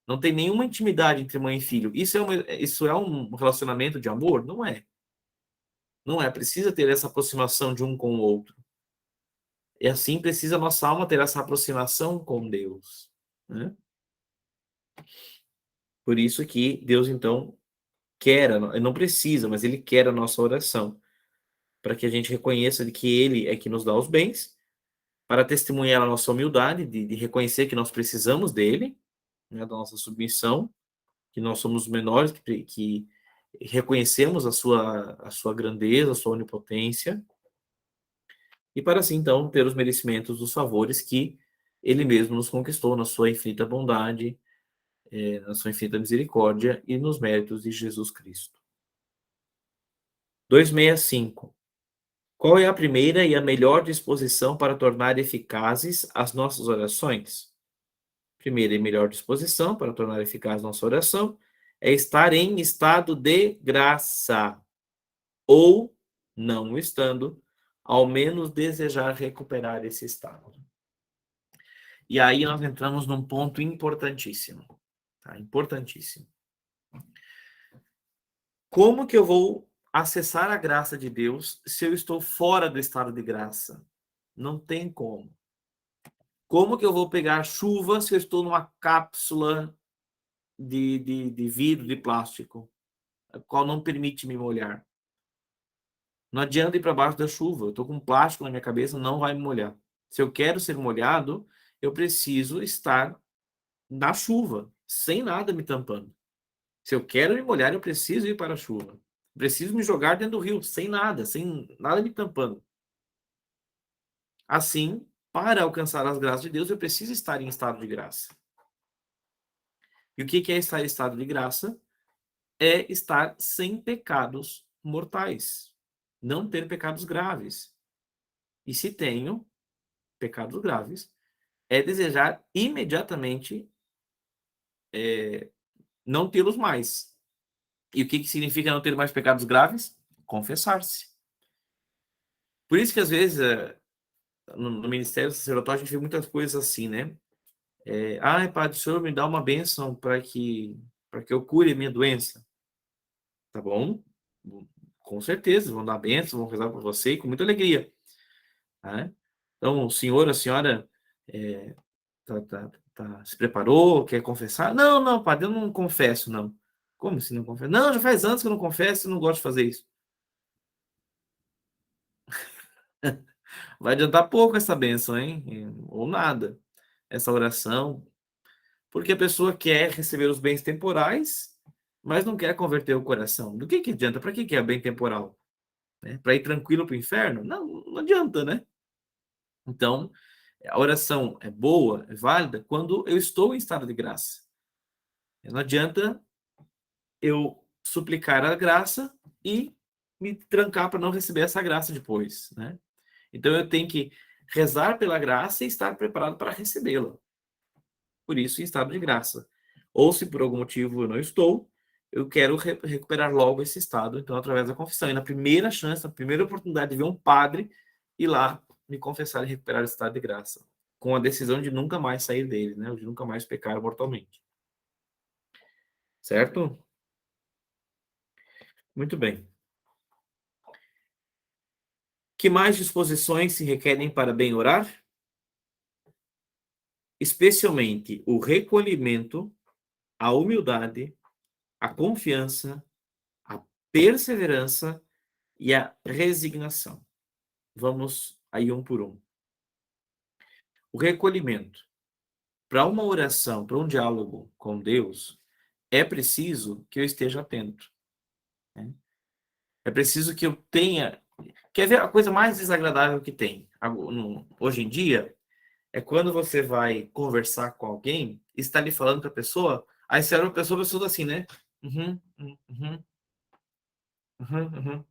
Não tem nenhuma intimidade entre mãe e filho. Isso é um relacionamento de amor? Não é. Não é. Precisa ter essa aproximação de um com o outro. E assim precisa a nossa alma ter essa aproximação com Deus, né? Por isso que Deus, então, não precisa, mas Ele quer a nossa oração, para que a gente reconheça de que Ele é que nos dá os bens, para testemunhar a nossa humildade, de reconhecer que nós precisamos dEle, né, da nossa submissão, que nós somos menores, que reconhecemos a sua grandeza, a sua onipotência, e para assim, então, ter os merecimentos dos favores que Ele mesmo nos conquistou na sua infinita bondade, na sua infinita misericórdia e nos méritos de Jesus Cristo. 265. Qual é a primeira e a melhor disposição para tornar eficazes as nossas orações? Primeira e melhor disposição para tornar eficaz nossa oração é estar em estado de graça, ou, não estando, ao menos desejar recuperar esse estado. E aí nós entramos num ponto importantíssimo, tá? Importantíssimo. Como que eu vou acessar a graça de Deus se eu estou fora do estado de graça? Não tem como. Como que eu vou pegar chuva se eu estou numa cápsula de vidro, de plástico, a qual não permite me molhar? Não adianta ir para baixo da chuva. Eu estou com plástico na minha cabeça, não vai me molhar. Se eu quero ser molhado, eu preciso estar na chuva, sem nada me tampando. Se eu quero me molhar, eu preciso ir para a chuva. Preciso me jogar dentro do rio, sem nada me tampando. Assim, para alcançar as graças de Deus, eu preciso estar em estado de graça. E o que é estar em estado de graça? É estar sem pecados mortais. Não ter pecados graves. E se tenho pecados graves, é desejar imediatamente não tê-los mais. E o que significa não ter mais pecados graves? Confessar-se. Por isso que, às vezes, no ministério sacerdotal, a gente vê muitas coisas assim, né? Padre, o senhor me dá uma bênção para que eu cure a minha doença. Tá bom? Com certeza, vão dar bênção, vão rezar por você com muita alegria. Né? Então, o senhor, a senhora é, se preparou, quer confessar? Não, não, padre, eu não confesso, não. Como assim não confesso? Não, já faz anos que eu não confesso e não gosto de fazer isso. Vai adiantar pouco essa bênção, hein? Ou nada. Essa oração. Porque a pessoa quer receber os bens temporais, mas não quer converter o coração. Do que adianta? Para que é bem temporal? Né? Para ir tranquilo para o inferno? Não, não adianta, né? Então, a oração é boa, é válida, quando eu estou em estado de graça. Não adianta eu suplicar a graça e me trancar para não receber essa graça depois, né? Então, eu tenho que rezar pela graça e estar preparado para recebê-la. Por isso, em estado de graça. Ou se por algum motivo eu não estou, eu quero recuperar logo esse estado, então através da confissão. E na primeira chance, na primeira oportunidade de ver um padre, ir lá me confessar e recuperar o estado de graça, com a decisão de nunca mais sair dele, né? De nunca mais pecar mortalmente. Certo? Muito bem. Que mais disposições se requerem para bem orar? Especialmente o recolhimento, a humildade, a confiança, a perseverança e a resignação. Vamos aí um por um. O recolhimento. Para uma oração, para um diálogo com Deus, é preciso que eu esteja atento, né? É preciso que eu tenha. Quer ver a coisa mais desagradável que tem hoje em dia? É quando você vai conversar com alguém, está ali falando para a pessoa, aí você olha para a pessoa assim, né? Uhum, uhum, uhum, uhum.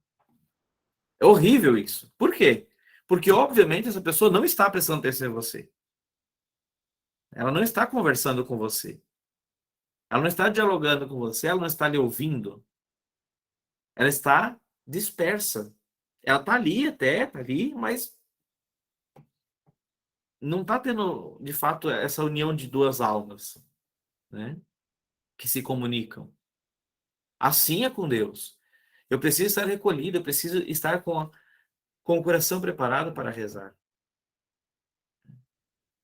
É horrível isso. Por quê? Porque, obviamente, essa pessoa não está prestando atenção em você. Ela não está conversando com você. Ela não está dialogando com você, ela não está lhe ouvindo. Ela está dispersa. Ela está ali até, está ali, mas não está tendo, de fato, essa união de duas almas, né? Que se comunicam. Assim é com Deus. Eu preciso estar recolhido, eu preciso estar com o coração preparado para rezar.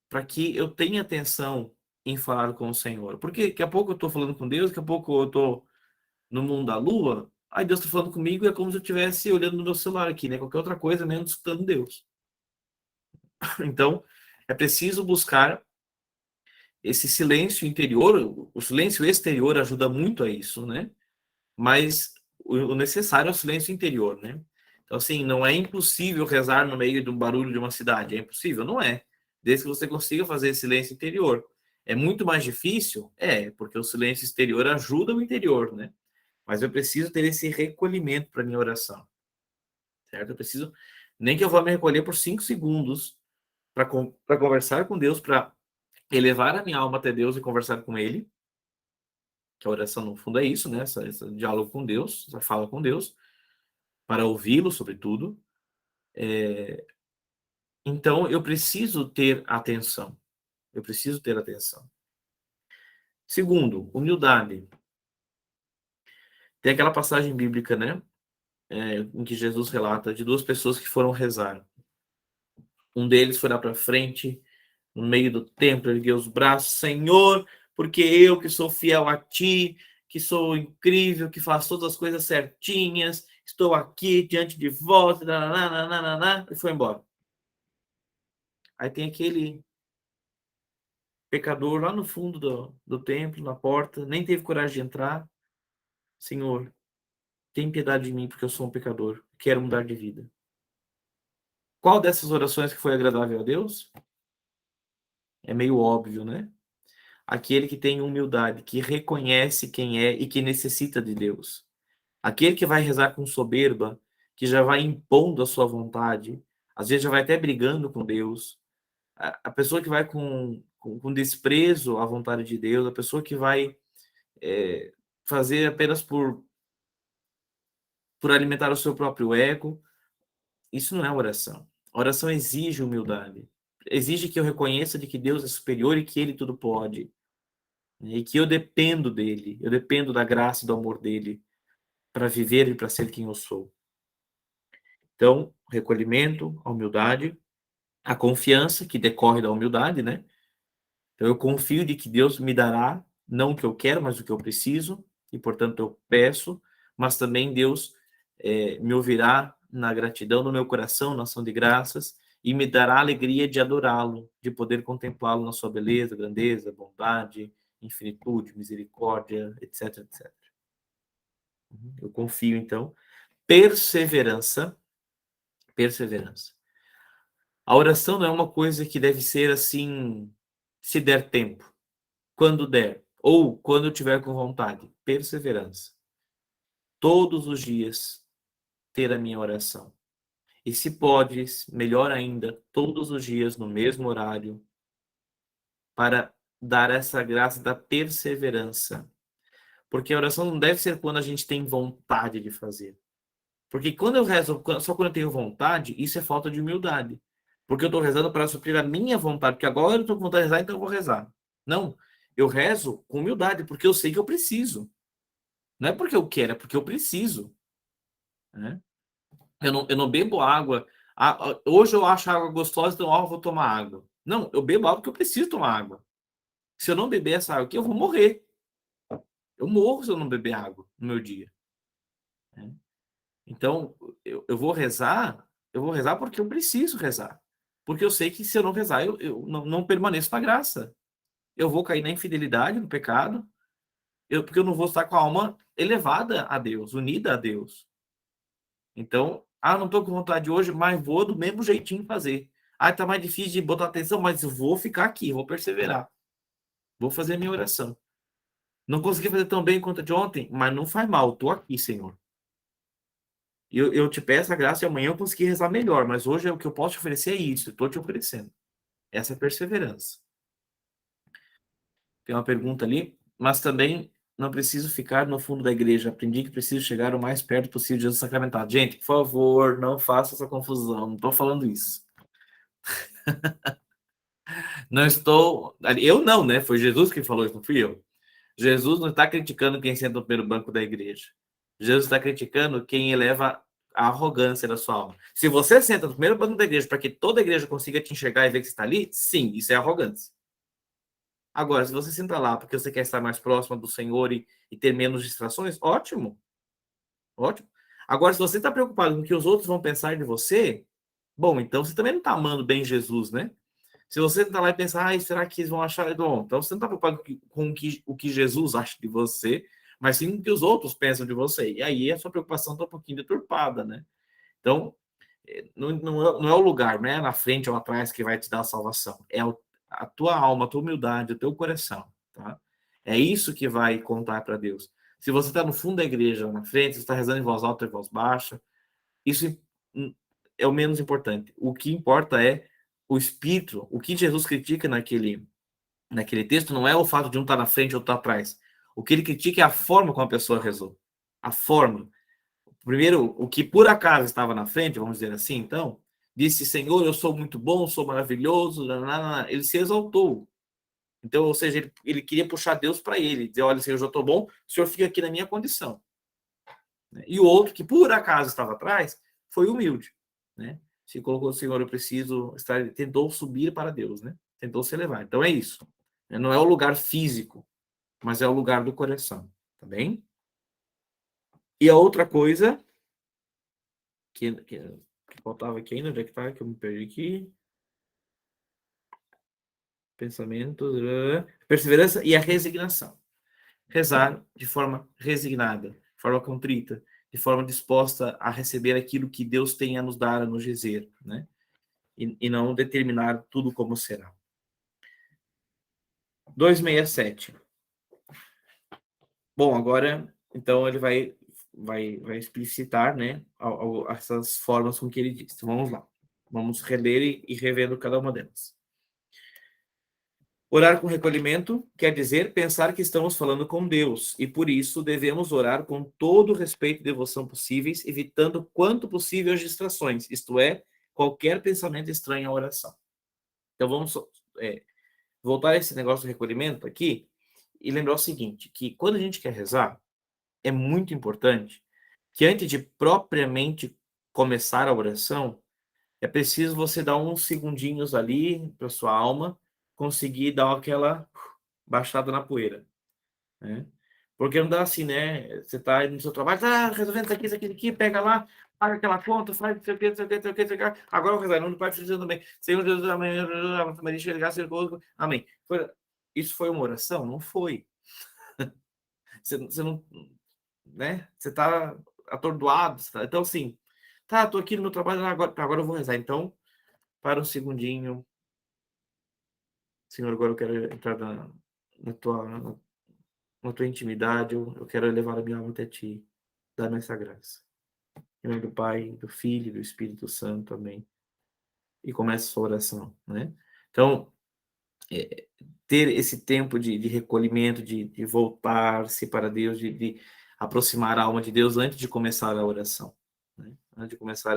Para que eu tenha atenção em falar com o Senhor. Porque daqui a pouco eu estou falando com Deus, daqui a pouco eu estou no mundo da lua, aí Deus está falando comigo e é como se eu estivesse olhando no meu celular aqui, né? Qualquer outra coisa, menos escutando Deus. Então, é preciso buscar esse silêncio interior. O silêncio exterior ajuda muito a isso, né? Mas o necessário é o silêncio interior, né? Então, assim, não é impossível rezar no meio de um barulho de uma cidade. É impossível? Não é. Desde que você consiga fazer esse silêncio interior. É muito mais difícil? É, porque o silêncio exterior ajuda o interior, né? Mas eu preciso ter esse recolhimento para minha oração, certo? Eu preciso, nem que eu vá me recolher por 5 segundos para conversar com Deus, para elevar a minha alma até Deus e conversar com Ele, que a oração no fundo é isso, né? Esse diálogo com Deus, essa fala com Deus, para ouvi-lo, sobretudo. Então, eu preciso ter atenção. Eu preciso ter atenção. Segundo, humildade. Tem aquela passagem bíblica, né? Em que Jesus relata de duas pessoas que foram rezar. Um deles foi lá para frente, no meio do templo, ergueu os braços, Senhor, porque eu que sou fiel a ti, que sou incrível, que faço todas as coisas certinhas, estou aqui diante de vós, e foi embora. Aí tem aquele pecador lá no fundo do templo, na porta, nem teve coragem de entrar. Senhor, tem piedade de mim, porque eu sou um pecador, quero mudar de vida. Qual dessas orações que foi agradável a Deus? É meio óbvio, né? Aquele que tem humildade, que reconhece quem é e que necessita de Deus. Aquele que vai rezar com soberba, que já vai impondo a sua vontade, às vezes já vai até brigando com Deus. A pessoa que vai com desprezo à vontade de Deus, a pessoa que vai fazer apenas por alimentar o seu próprio ego, isso não é oração. A oração exige humildade. Exige que eu reconheça de que Deus é superior e que Ele tudo pode, né? E que eu dependo dele, eu dependo da graça e do amor dele para viver e para ser quem eu sou. Então, recolhimento, a humildade, a confiança que decorre da humildade, né? Então, eu confio de que Deus me dará não o que eu quero, mas o que eu preciso, e portanto eu peço, mas também Deus me ouvirá na gratidão do meu coração, na ação de graças, e me dará a alegria de adorá-lo, de poder contemplá-lo na sua beleza, grandeza, bondade, infinitude, misericórdia, etc, etc. Eu confio, então. Perseverança, perseverança. A oração não é uma coisa que deve ser assim, se der tempo, quando der, ou quando eu tiver com vontade. Perseverança. Todos os dias ter a minha oração. E se podes, melhor ainda, todos os dias no mesmo horário, para dar essa graça da perseverança. Porque a oração não deve ser quando a gente tem vontade de fazer. Porque quando eu rezo, só quando eu tenho vontade, isso é falta de humildade. Porque eu estou rezando para suprir a minha vontade, porque agora eu estou com vontade de rezar, então eu vou rezar. Não, eu rezo com humildade, porque eu sei que eu preciso. Não é porque eu quero, é porque eu preciso. Né? Eu não bebo água. Hoje eu acho água gostosa, então eu vou tomar água. Não, eu bebo água porque eu preciso tomar água. Se eu não beber essa água aqui, eu vou morrer. Eu morro se eu não beber água no meu dia. Né? Então, eu vou rezar porque eu preciso rezar. Porque eu sei que se eu não rezar, eu não permaneço na graça. Eu vou cair na infidelidade, no pecado, porque eu não vou estar com a alma elevada a Deus, unida a Deus. Então, não estou com vontade hoje, mas vou do mesmo jeitinho fazer. Tá mais difícil de botar atenção, mas eu vou ficar aqui, vou perseverar. Vou fazer a minha oração. Não consegui fazer tão bem quanto a de ontem, mas não faz mal, estou aqui, Senhor. Eu te peço a graça e amanhã eu consegui rezar melhor, mas hoje o que eu posso te oferecer é isso, eu estou te oferecendo. Essa é perseverança. Tem uma pergunta ali, mas também não preciso ficar no fundo da igreja. Aprendi que preciso chegar o mais perto possível de Jesus sacramentado. Gente, por favor, não faça essa confusão. Não estou falando isso. Não estou. Eu não, né? Foi Jesus que falou isso, não fui eu. Jesus não está criticando quem senta no primeiro banco da igreja. Jesus está criticando quem eleva a arrogância da sua alma. Se você senta no primeiro banco da igreja para que toda a igreja consiga te enxergar e ver que você está ali, sim, isso é arrogância. Agora, se você senta lá porque você quer estar mais próximo do Senhor e ter menos distrações, ótimo, ótimo. Agora, se você está preocupado com o que os outros vão pensar de você, bom, então você também não está amando bem Jesus, né? Se você está lá e pensar, será que eles vão achar? Bom, então você não está preocupado com o que Jesus acha de você, mas sim com o que os outros pensam de você. E aí a sua preocupação está um pouquinho deturpada, né? Então, não é o lugar, não é na frente ou atrás que vai te dar a salvação. É a tua alma, a tua humildade, o teu coração, tá? É isso que vai contar para Deus. Se você está no fundo da igreja, na frente, você está rezando em voz alta e voz baixa, isso é o menos importante. O que importa é o espírito. O que Jesus critica naquele texto não é o fato de um estar na frente ou estar atrás. O que ele critica é a forma como a pessoa rezou. A forma. Primeiro, o que por acaso estava na frente, vamos dizer assim, então, disse: Senhor, eu sou muito bom, sou maravilhoso. Ele se exaltou. Então, ou seja, ele queria puxar Deus para ele, dizer: olha, Senhor, eu já estou bom, o Senhor fica aqui na minha condição. E o outro, que por acaso estava atrás, foi humilde. Né? Se colocou: Senhor, eu preciso estar. Tentou subir para Deus, né? Tentou se elevar. Então é isso. Não é o lugar físico, mas é o lugar do coração. Tá bem? E a outra coisa que faltava aqui ainda, onde é que tá? Que eu me perdi aqui. Pensamentos, perseverança e a resignação. Rezar de forma resignada, de forma contrita, de forma disposta a receber aquilo que Deus tem a nos dar, a nos dizer, né? E não determinar tudo como será. 267. Bom, agora, então, ele vai explicitar, né, essas formas com que ele diz. Então, vamos lá. Vamos reler e revendo cada uma delas. Orar com recolhimento quer dizer pensar que estamos falando com Deus, e por isso devemos orar com todo o respeito e devoção possíveis, evitando quanto possível as distrações, isto é, qualquer pensamento estranho à oração. Então vamos voltar a esse negócio do recolhimento aqui e lembrar o seguinte, que quando a gente quer rezar, é muito importante que antes de propriamente começar a oração, é preciso você dar uns segundinhos ali para sua alma conseguir dar aquela baixada na poeira, né? Porque não dá assim, né? Você tá aí no seu trabalho, tá resolvendo isso aqui, pega lá, paga aquela conta, faz não sei o que, não sei o que, não sei o que, não sei o que. Agora eu vou rezar, no Pai, Filho e também. Senhor Deus, amém, Maria, chegar, ser conosco, amém. Isso foi uma oração? Não foi. Você não, né? Você tá atordoado, então assim, tô aqui no meu trabalho, agora eu vou rezar. Então, para um segundinho, Senhor, agora eu quero entrar na tua intimidade, eu quero elevar a minha alma até ti. Dá-me essa graça. Em nome do Pai, do Filho e do Espírito Santo. Amém. E começa a sua oração, né? Então, ter esse tempo de recolhimento, de voltar-se para Deus, de aproximar a alma de Deus antes de começar a oração, né? Antes de começar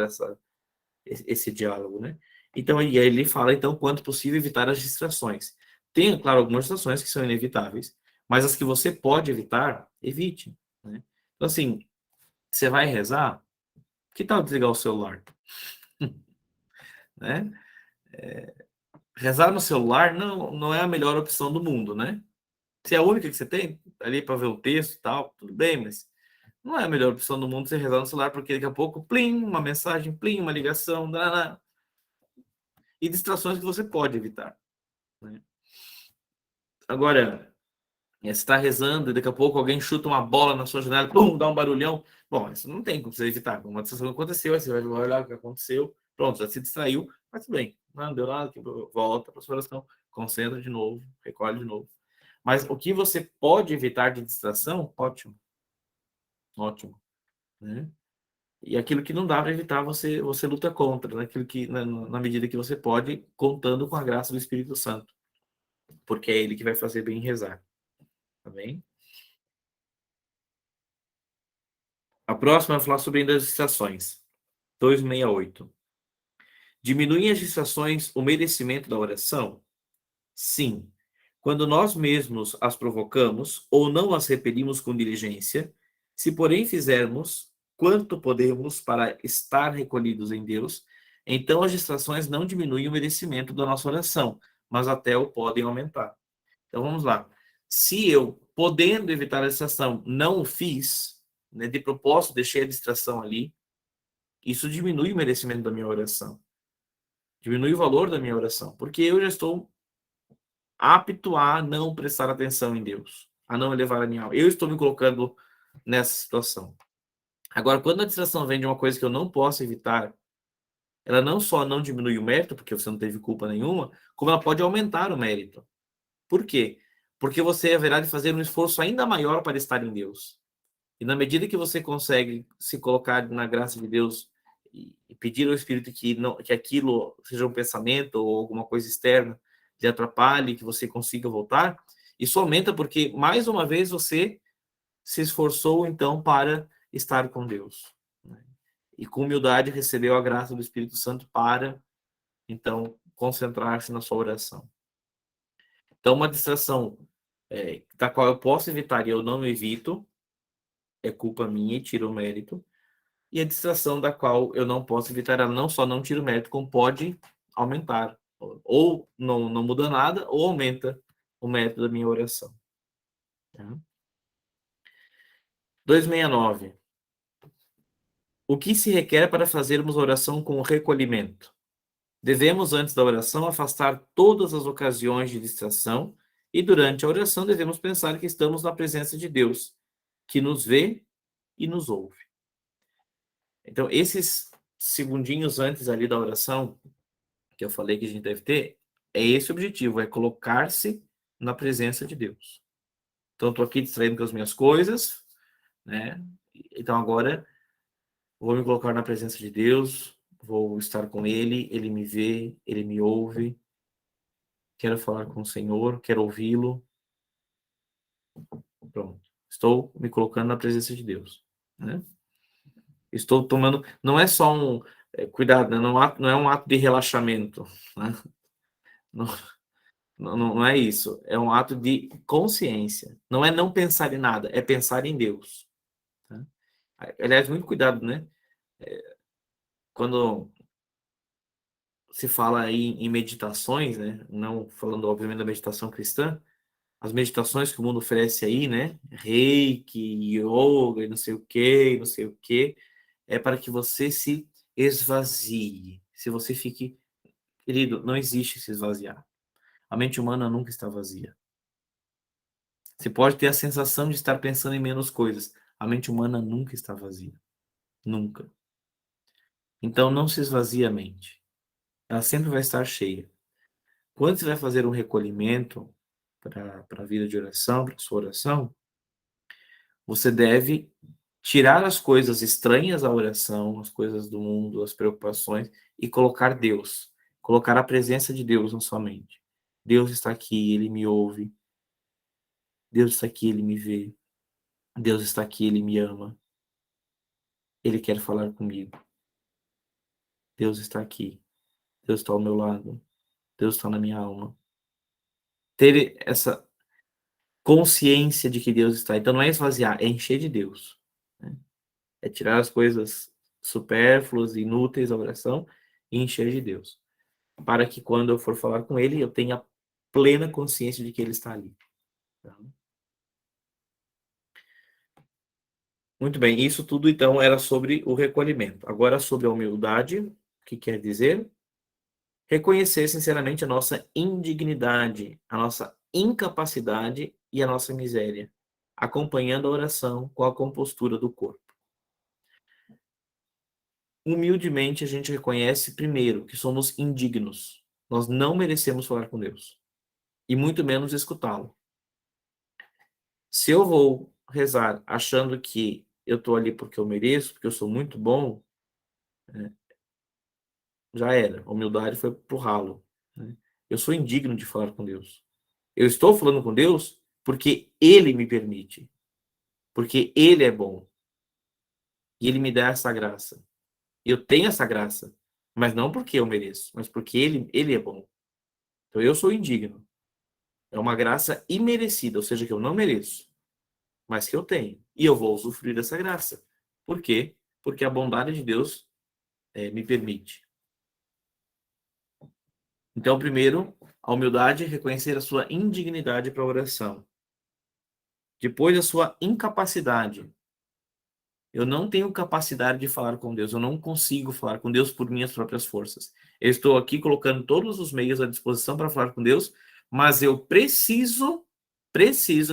esse diálogo, né? Então, e aí ele fala, então, quanto possível, evitar as distrações. Tem, claro, algumas distrações que são inevitáveis, mas as que você pode evitar, evite, né? Então, assim, você vai rezar, que tal desligar o celular, né? Rezar no celular não é a melhor opção do mundo, né? Se é a única que você tem ali para ver o texto e tal, tudo bem, mas não é a melhor opção do mundo você rezar no celular, porque daqui a pouco, plim, uma mensagem, plim, uma ligação, e distrações que você pode evitar, né? Agora, você está rezando e daqui a pouco alguém chuta uma bola na sua janela, pum, dá um barulhão. Bom, isso não tem como você evitar. Uma distração aconteceu, aí você vai olhar o que aconteceu, pronto, já se distraiu, mas tudo bem, não deu nada, volta para a sua oração, concentra de novo, recolhe de novo. Mas o que você pode evitar de distração, ótimo, ótimo, né? E aquilo que não dá para evitar, você luta contra, né? Aquilo que, na medida que você pode, contando com a graça do Espírito Santo, porque é ele que vai fazer bem rezar, tá bem? A próxima vai falar sobre ainda as distrações. 268. Diminuem as distrações o merecimento da oração? Sim. Quando nós mesmos as provocamos ou não as repelimos com diligência, se porém fizermos quanto podemos para estar recolhidos em Deus, então as distrações não diminuem o merecimento da nossa oração, mas até o podem aumentar. Então vamos lá. Se eu, podendo evitar a distração, não o fiz, né, de propósito, deixei a distração ali, isso diminui o merecimento da minha oração, diminui o valor da minha oração, porque eu já estou apto a não prestar atenção em Deus, a não elevar a minha alma. Eu estou me colocando nessa situação. Agora, quando a distração vem de uma coisa que eu não posso evitar, ela não só não diminui o mérito, porque você não teve culpa nenhuma, como ela pode aumentar o mérito. Por quê? Porque você haverá de fazer um esforço ainda maior para estar em Deus. E na medida que você consegue se colocar na graça de Deus e pedir ao Espírito que aquilo seja um pensamento ou alguma coisa externa lhe atrapalhe, que você consiga voltar, isso aumenta porque, mais uma vez, você se esforçou, então, para estar com Deus, né? E com humildade recebeu a graça do Espírito Santo para, então, concentrar-se na sua oração. Então, uma distração da qual eu posso evitar e eu não evito, é culpa minha e tiro o mérito. E a distração da qual eu não posso evitar, ela não só não tira o mérito, como pode aumentar. Ou não muda nada, ou aumenta o mérito da minha oração. Tá? 269. O que se requer para fazermos oração com recolhimento? Devemos, antes da oração, afastar todas as ocasiões de distração e, durante a oração, devemos pensar que estamos na presença de Deus, que nos vê e nos ouve. Então, esses segundinhos antes ali da oração, que eu falei que a gente deve ter, é esse o objetivo, é colocar-se na presença de Deus. Então, estou aqui distraindo com as minhas coisas, né? Então, agora, vou me colocar na presença de Deus, vou estar com Ele, Ele me vê, Ele me ouve, quero falar com o Senhor, quero ouvi-lo. Pronto. Estou me colocando na presença de Deus, né? Estou tomando, não é só cuidado, né? Não é um ato de relaxamento, né? Não, não é isso. É um ato de consciência. Não é não pensar em nada, é pensar em Deus. Tá? Aliás, muito cuidado, né? Quando se fala aí em meditações, né? Não falando, obviamente, da meditação cristã, as meditações que o mundo oferece aí, né? Reiki, yoga, e não sei o quê, não sei o quê, é para que você se esvazie. Se você fique. Querido, não existe se esvaziar. A mente humana nunca está vazia. Você pode ter a sensação de estar pensando em menos coisas. A mente humana nunca está vazia. Nunca. Então não se esvazie a mente. Ela sempre vai estar cheia. Quando você vai fazer um recolhimento para a vida de oração, para a sua oração, você deve tirar as coisas estranhas à oração, as coisas do mundo, as preocupações, e colocar Deus. Colocar a presença de Deus na sua mente. Deus está aqui, Ele me ouve. Deus está aqui, Ele me vê. Deus está aqui, Ele me ama. Ele quer falar comigo. Deus está aqui. Deus está ao meu lado. Deus está na minha alma. Ter essa consciência de que Deus está. Então não é esvaziar, é encher de Deus, né? É tirar as coisas supérfluas, inúteis da oração e encher de Deus. Para que quando eu for falar com Ele, eu tenha plena consciência de que Ele está ali. Tá? Muito bem, isso tudo então era sobre o recolhimento. Agora sobre a humildade, o que quer dizer? Reconhecer sinceramente a nossa indignidade, a nossa incapacidade e a nossa miséria, acompanhando a oração com a compostura do corpo. Humildemente a gente reconhece primeiro que somos indignos. Nós não merecemos falar com Deus e muito menos escutá-lo. Se eu vou rezar achando que eu estou ali porque eu mereço, porque eu sou muito bom, já era. A humildade foi pro ralo, né? Eu sou indigno de falar com Deus. Eu estou falando com Deus porque Ele me permite, porque Ele é bom e Ele me dá essa graça. Eu tenho essa graça, mas não porque eu mereço, mas porque Ele é bom. Então eu sou indigno. É uma graça imerecida, ou seja, que eu não mereço, mas que eu tenho. E eu vou usufruir dessa graça. Por quê? Porque a bondade de Deus me permite. Então, primeiro, a humildade é reconhecer a sua indignidade para a oração. Depois, a sua incapacidade. Eu não tenho capacidade de falar com Deus. Eu não consigo falar com Deus por minhas próprias forças. Eu estou aqui colocando todos os meios à disposição para falar com Deus, mas eu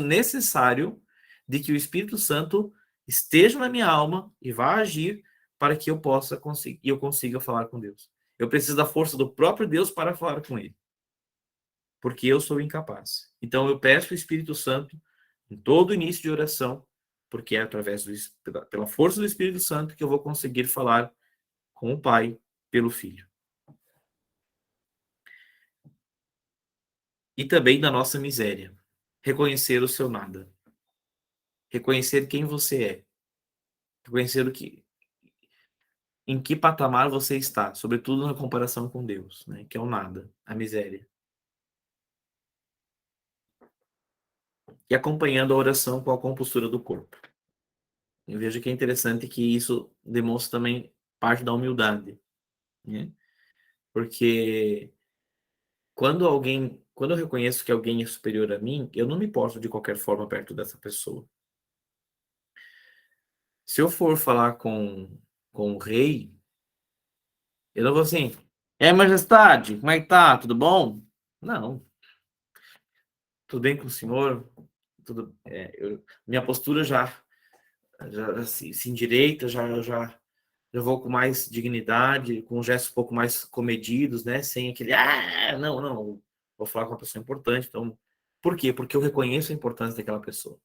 necessário, de que o Espírito Santo esteja na minha alma e vá agir para que eu consiga falar com Deus. Eu preciso da força do próprio Deus para falar com Ele, porque eu sou incapaz. Então eu peço o Espírito Santo em todo início de oração, porque é através pela força do Espírito Santo que eu vou conseguir falar com o Pai pelo Filho. E também da nossa miséria. Reconhecer o seu nada. Reconhecer quem você é. Reconhecer em que patamar você está, sobretudo na comparação com Deus, né? Que é o nada, a miséria. E acompanhando a oração com a compostura do corpo. Eu vejo que é interessante que isso demonstra também parte da humildade, né? Porque quando eu reconheço que alguém é superior a mim, eu não me porto de qualquer forma perto dessa pessoa. Se eu for falar com o rei, eu não vou assim, majestade, como é que tá? Tudo bom? Não. Tudo bem com o senhor? Minha postura já se endireita, já vou com mais dignidade, com gestos um pouco mais comedidos, né? Sem aquele, não, vou falar com uma pessoa importante, então, por quê? Porque eu reconheço a importância daquela pessoa.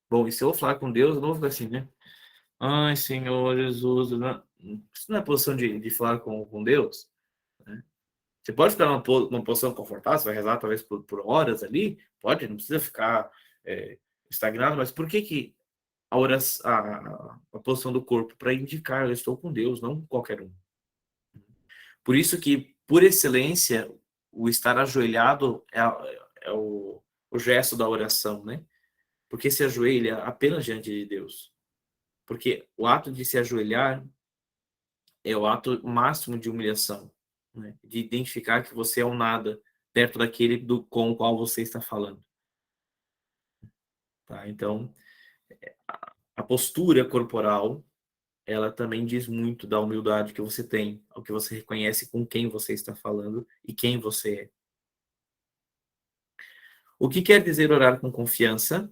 Bom, e se eu falar com Deus, eu não vou ficar assim, né? Ai, Senhor Jesus, não, isso não é posição de falar com Deus, né? Você pode ficar numa posição confortável, você vai rezar talvez por horas ali, pode, não precisa ficar estagnado, mas por que a posição do corpo? Para indicar, eu estou com Deus, não com qualquer um. Por isso que, por excelência, o estar ajoelhado é o gesto da oração, né? Porque se ajoelha apenas diante de Deus. Porque o ato de se ajoelhar é o ato máximo de humilhação, né? De identificar que você é um nada perto daquele com o qual você está falando. Tá? Então, a postura corporal, ela também diz muito da humildade que você tem, ao que você reconhece com quem você está falando e quem você é. O que quer dizer orar com confiança?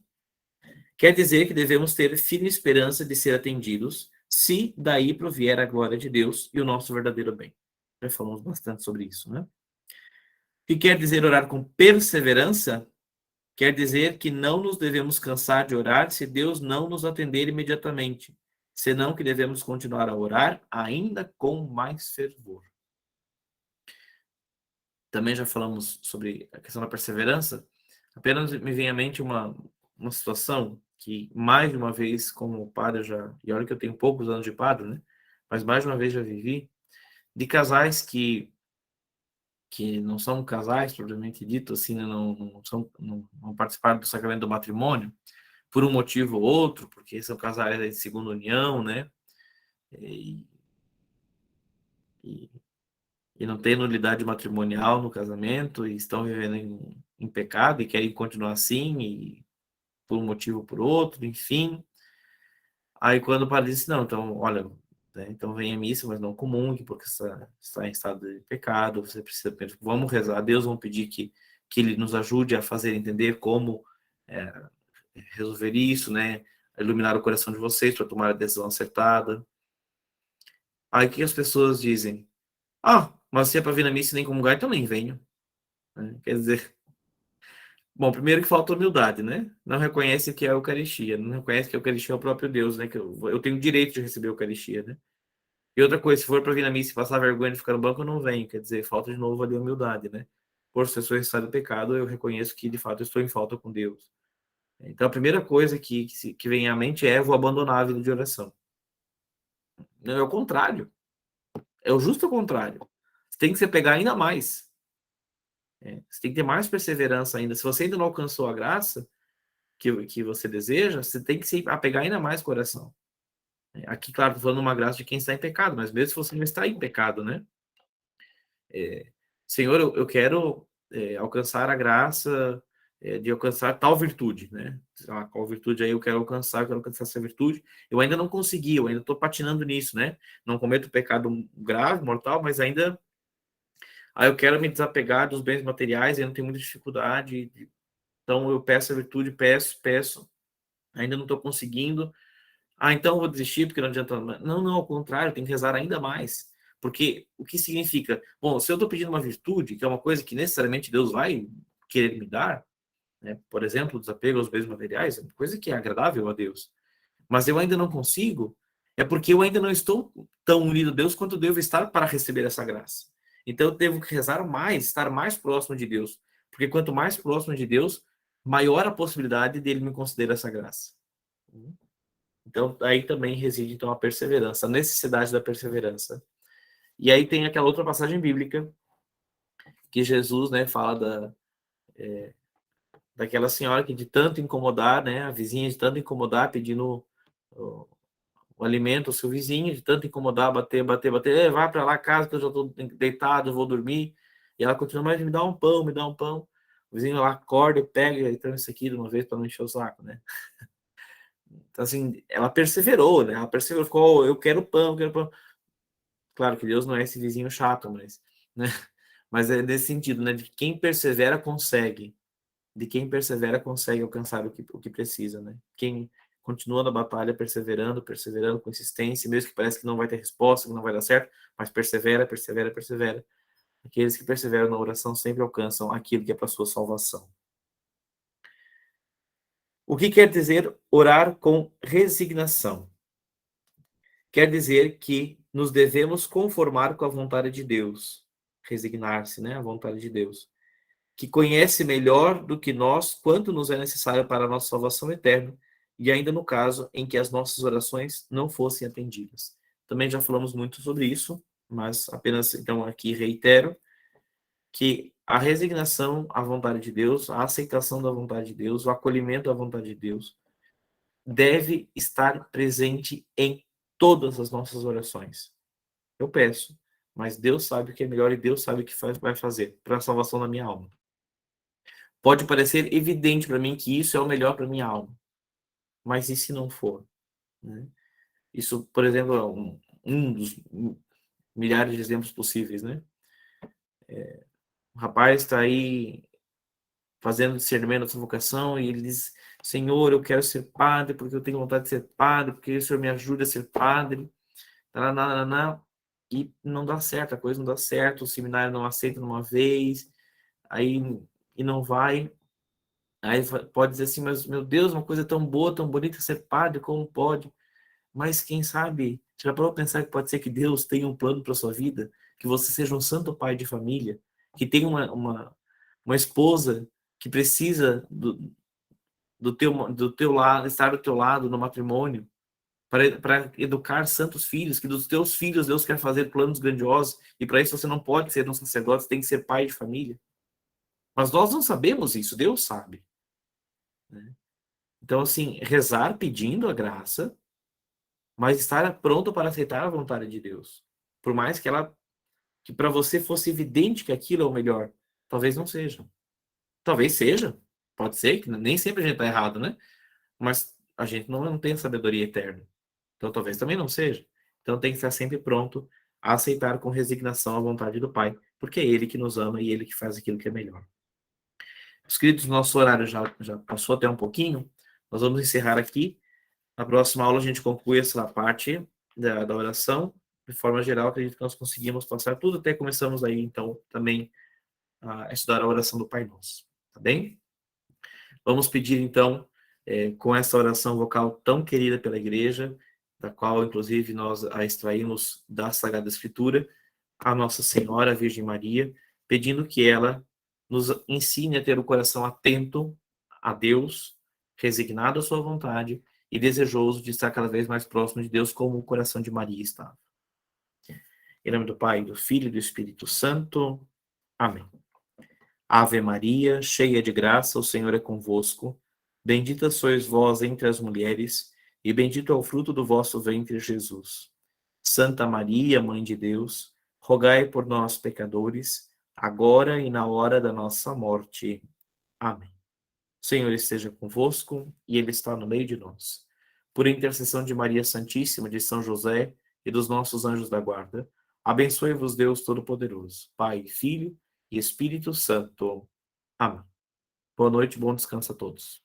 Quer dizer que devemos ter firme esperança de ser atendidos, se daí provier a glória de Deus e o nosso verdadeiro bem. Já falamos bastante sobre isso, né? O que quer dizer orar com perseverança? Quer dizer que não nos devemos cansar de orar se Deus não nos atender imediatamente, senão que devemos continuar a orar ainda com mais fervor. também já falamos sobre a questão da perseverança. Apenas me vem à mente uma situação que mais de uma vez, como padre já, e olha que eu tenho poucos anos de padre, né? Mas mais de uma vez já vivi, de casais que não são casais, propriamente dito, assim, né? Não participaram do sacramento do matrimônio, por um motivo ou outro, porque são casais de segunda união, né? E, e, e não tem nulidade matrimonial no casamento, e estão vivendo em pecado e querem continuar assim, e por um motivo ou por outro, enfim. Aí quando o padre disse, não, então, olha, né, então venha à missa, mas não comungue, porque está em estado de pecado, você precisa, vamos rezar a Deus, vamos pedir que Ele nos ajude a fazer entender como é, resolver isso, né, iluminar o coração de vocês para tomar a decisão acertada. Aí o que as pessoas dizem? Ah, mas se é para vir na missa e nem comungar, então nem venho. Né? Quer dizer, bom, primeiro que falta humildade, né? Não reconhece que é a Eucaristia, não reconhece que a Eucaristia é o próprio Deus, né? Que eu tenho o direito de receber a Eucaristia, né? E outra coisa, se for para vir na missa e passar vergonha de ficar no banco, eu não venho. Quer dizer, falta de novo ali a humildade, né? Por se eu sou estado do pecado, eu reconheço que de fato eu estou em falta com Deus. Então a primeira coisa que vem à mente é: vou abandonar a vida de oração. Não, é o contrário. É o justo contrário. Você tem que se pegar ainda mais. Você tem que ter mais perseverança ainda. Se você ainda não alcançou a graça que você deseja, você tem que se apegar ainda mais com o coração. Aqui, claro, estou falando uma graça de quem está em pecado, mas mesmo se você não está em pecado, né? Senhor, eu quero alcançar a graça de alcançar tal virtude, né? Sei lá, qual virtude aí eu quero alcançar essa virtude. Eu ainda não consegui, eu ainda estou patinando nisso, né? Não cometo pecado grave, mortal, mas ainda eu quero me desapegar dos bens materiais, eu não tenho muita dificuldade, então eu peço a virtude, peço, ainda não estou conseguindo. Então eu vou desistir porque não adianta. Não, não, ao contrário, tem que rezar ainda mais. Porque o que significa? Bom, se eu estou pedindo uma virtude, que é uma coisa que necessariamente Deus vai querer me dar, né? Por exemplo, o desapego aos bens materiais, é uma coisa que é agradável a Deus. Mas eu ainda não consigo, é porque eu ainda não estou tão unido a Deus quanto devo estar para receber essa graça. Então eu devo rezar mais, estar mais próximo de Deus. Porque quanto mais próximo de Deus, maior a possibilidade dele me conceder essa graça. Então, aí também reside então a perseverança, a necessidade da perseverança. E aí tem aquela outra passagem bíblica que Jesus, né, fala daquela senhora que de tanto incomodar, né, a vizinha de tanto incomodar, pedindo o alimento ao seu vizinho, de tanto incomodar, bater, vai para lá casa que eu já estou deitado, eu vou dormir. E ela continua, mas me dá um pão, me dá um pão. O vizinho lá acorda e pega, então isso aqui de uma vez para não encher o saco, né? Então, assim, ela perseverou, né? Ela perseverou, ficou, eu quero pão, eu quero pão. Claro que Deus não é esse vizinho chato, mas, né? Mas é nesse sentido, né? De quem persevera consegue. De quem persevera consegue alcançar o que precisa, né? Quem continua na batalha, perseverando com insistência, mesmo que parece que não vai ter resposta, que não vai dar certo, mas persevera. Aqueles que perseveram na oração sempre alcançam aquilo que é para sua salvação. O que quer dizer orar com resignação? Quer dizer que nos devemos conformar com a vontade de Deus, resignar-se, né, à vontade de Deus, que conhece melhor do que nós quanto nos é necessário para a nossa salvação eterna, e ainda no caso em que as nossas orações não fossem atendidas. Também já falamos muito sobre isso, mas apenas então aqui reitero que a resignação à vontade de Deus, a aceitação da vontade de Deus, o acolhimento à vontade de Deus, deve estar presente em todas as nossas orações. Eu peço, mas Deus sabe o que é melhor e Deus sabe o que vai fazer para a salvação da minha alma. Pode parecer evidente para mim que isso é o melhor para minha alma, mas e se não for? Né? Isso, por exemplo, é um dos milhares de exemplos possíveis, né? O rapaz está aí fazendo discernimento da sua vocação e ele diz: Senhor, eu quero ser padre porque eu tenho vontade de ser padre, porque o Senhor me ajuda a ser padre. E não dá certo, a coisa não dá certo, o seminário não aceita numa vez, aí e não vai. Aí pode dizer assim, mas meu Deus, uma coisa tão boa, tão bonita ser padre, como pode? Mas quem sabe, já parou para pensar que pode ser que Deus tenha um plano para sua vida, que você seja um santo pai de família, que tem uma esposa que precisa do teu lado, estar do teu lado no matrimônio, para educar santos filhos, que dos teus filhos Deus quer fazer planos grandiosos, e para isso você não pode ser um sacerdote, você tem que ser pai de família. Mas nós não sabemos isso, Deus sabe, né? Então, assim, rezar pedindo a graça, mas estar pronto para aceitar a vontade de Deus. Por mais que para você fosse evidente que aquilo é o melhor, talvez não seja. Talvez seja, pode ser, que nem sempre a gente está errado, né? Mas a gente não tem a sabedoria eterna. Então talvez também não seja. Então tem que estar sempre pronto a aceitar com resignação a vontade do Pai, porque é Ele que nos ama e Ele que faz aquilo que é melhor. Os queridos, nosso horário já passou até um pouquinho, nós vamos encerrar aqui. Na próxima aula a gente conclui essa parte da oração. De forma geral, acredito que nós conseguimos passar tudo, até começamos aí, então, também a estudar a oração do Pai Nosso. Tá bem? Vamos pedir, então, com essa oração vocal tão querida pela Igreja, da qual, inclusive, nós a extraímos da Sagrada Escritura, a Nossa Senhora, a Virgem Maria, pedindo que ela nos ensine a ter o coração atento a Deus, resignado à sua vontade e desejoso de estar cada vez mais próximo de Deus, como o coração de Maria estava. Em nome do Pai, do Filho e do Espírito Santo. Amém. Ave Maria, cheia de graça, o Senhor é convosco. Bendita sois vós entre as mulheres, e bendito é o fruto do vosso ventre, Jesus. Santa Maria, Mãe de Deus, rogai por nós, pecadores, agora e na hora da nossa morte. Amém. O Senhor esteja convosco, e Ele está no meio de nós. Por intercessão de Maria Santíssima, de São José e dos nossos anjos da guarda, abençoe-vos Deus Todo-Poderoso, Pai, Filho e Espírito Santo. Amém. Boa noite, bom descanso a todos.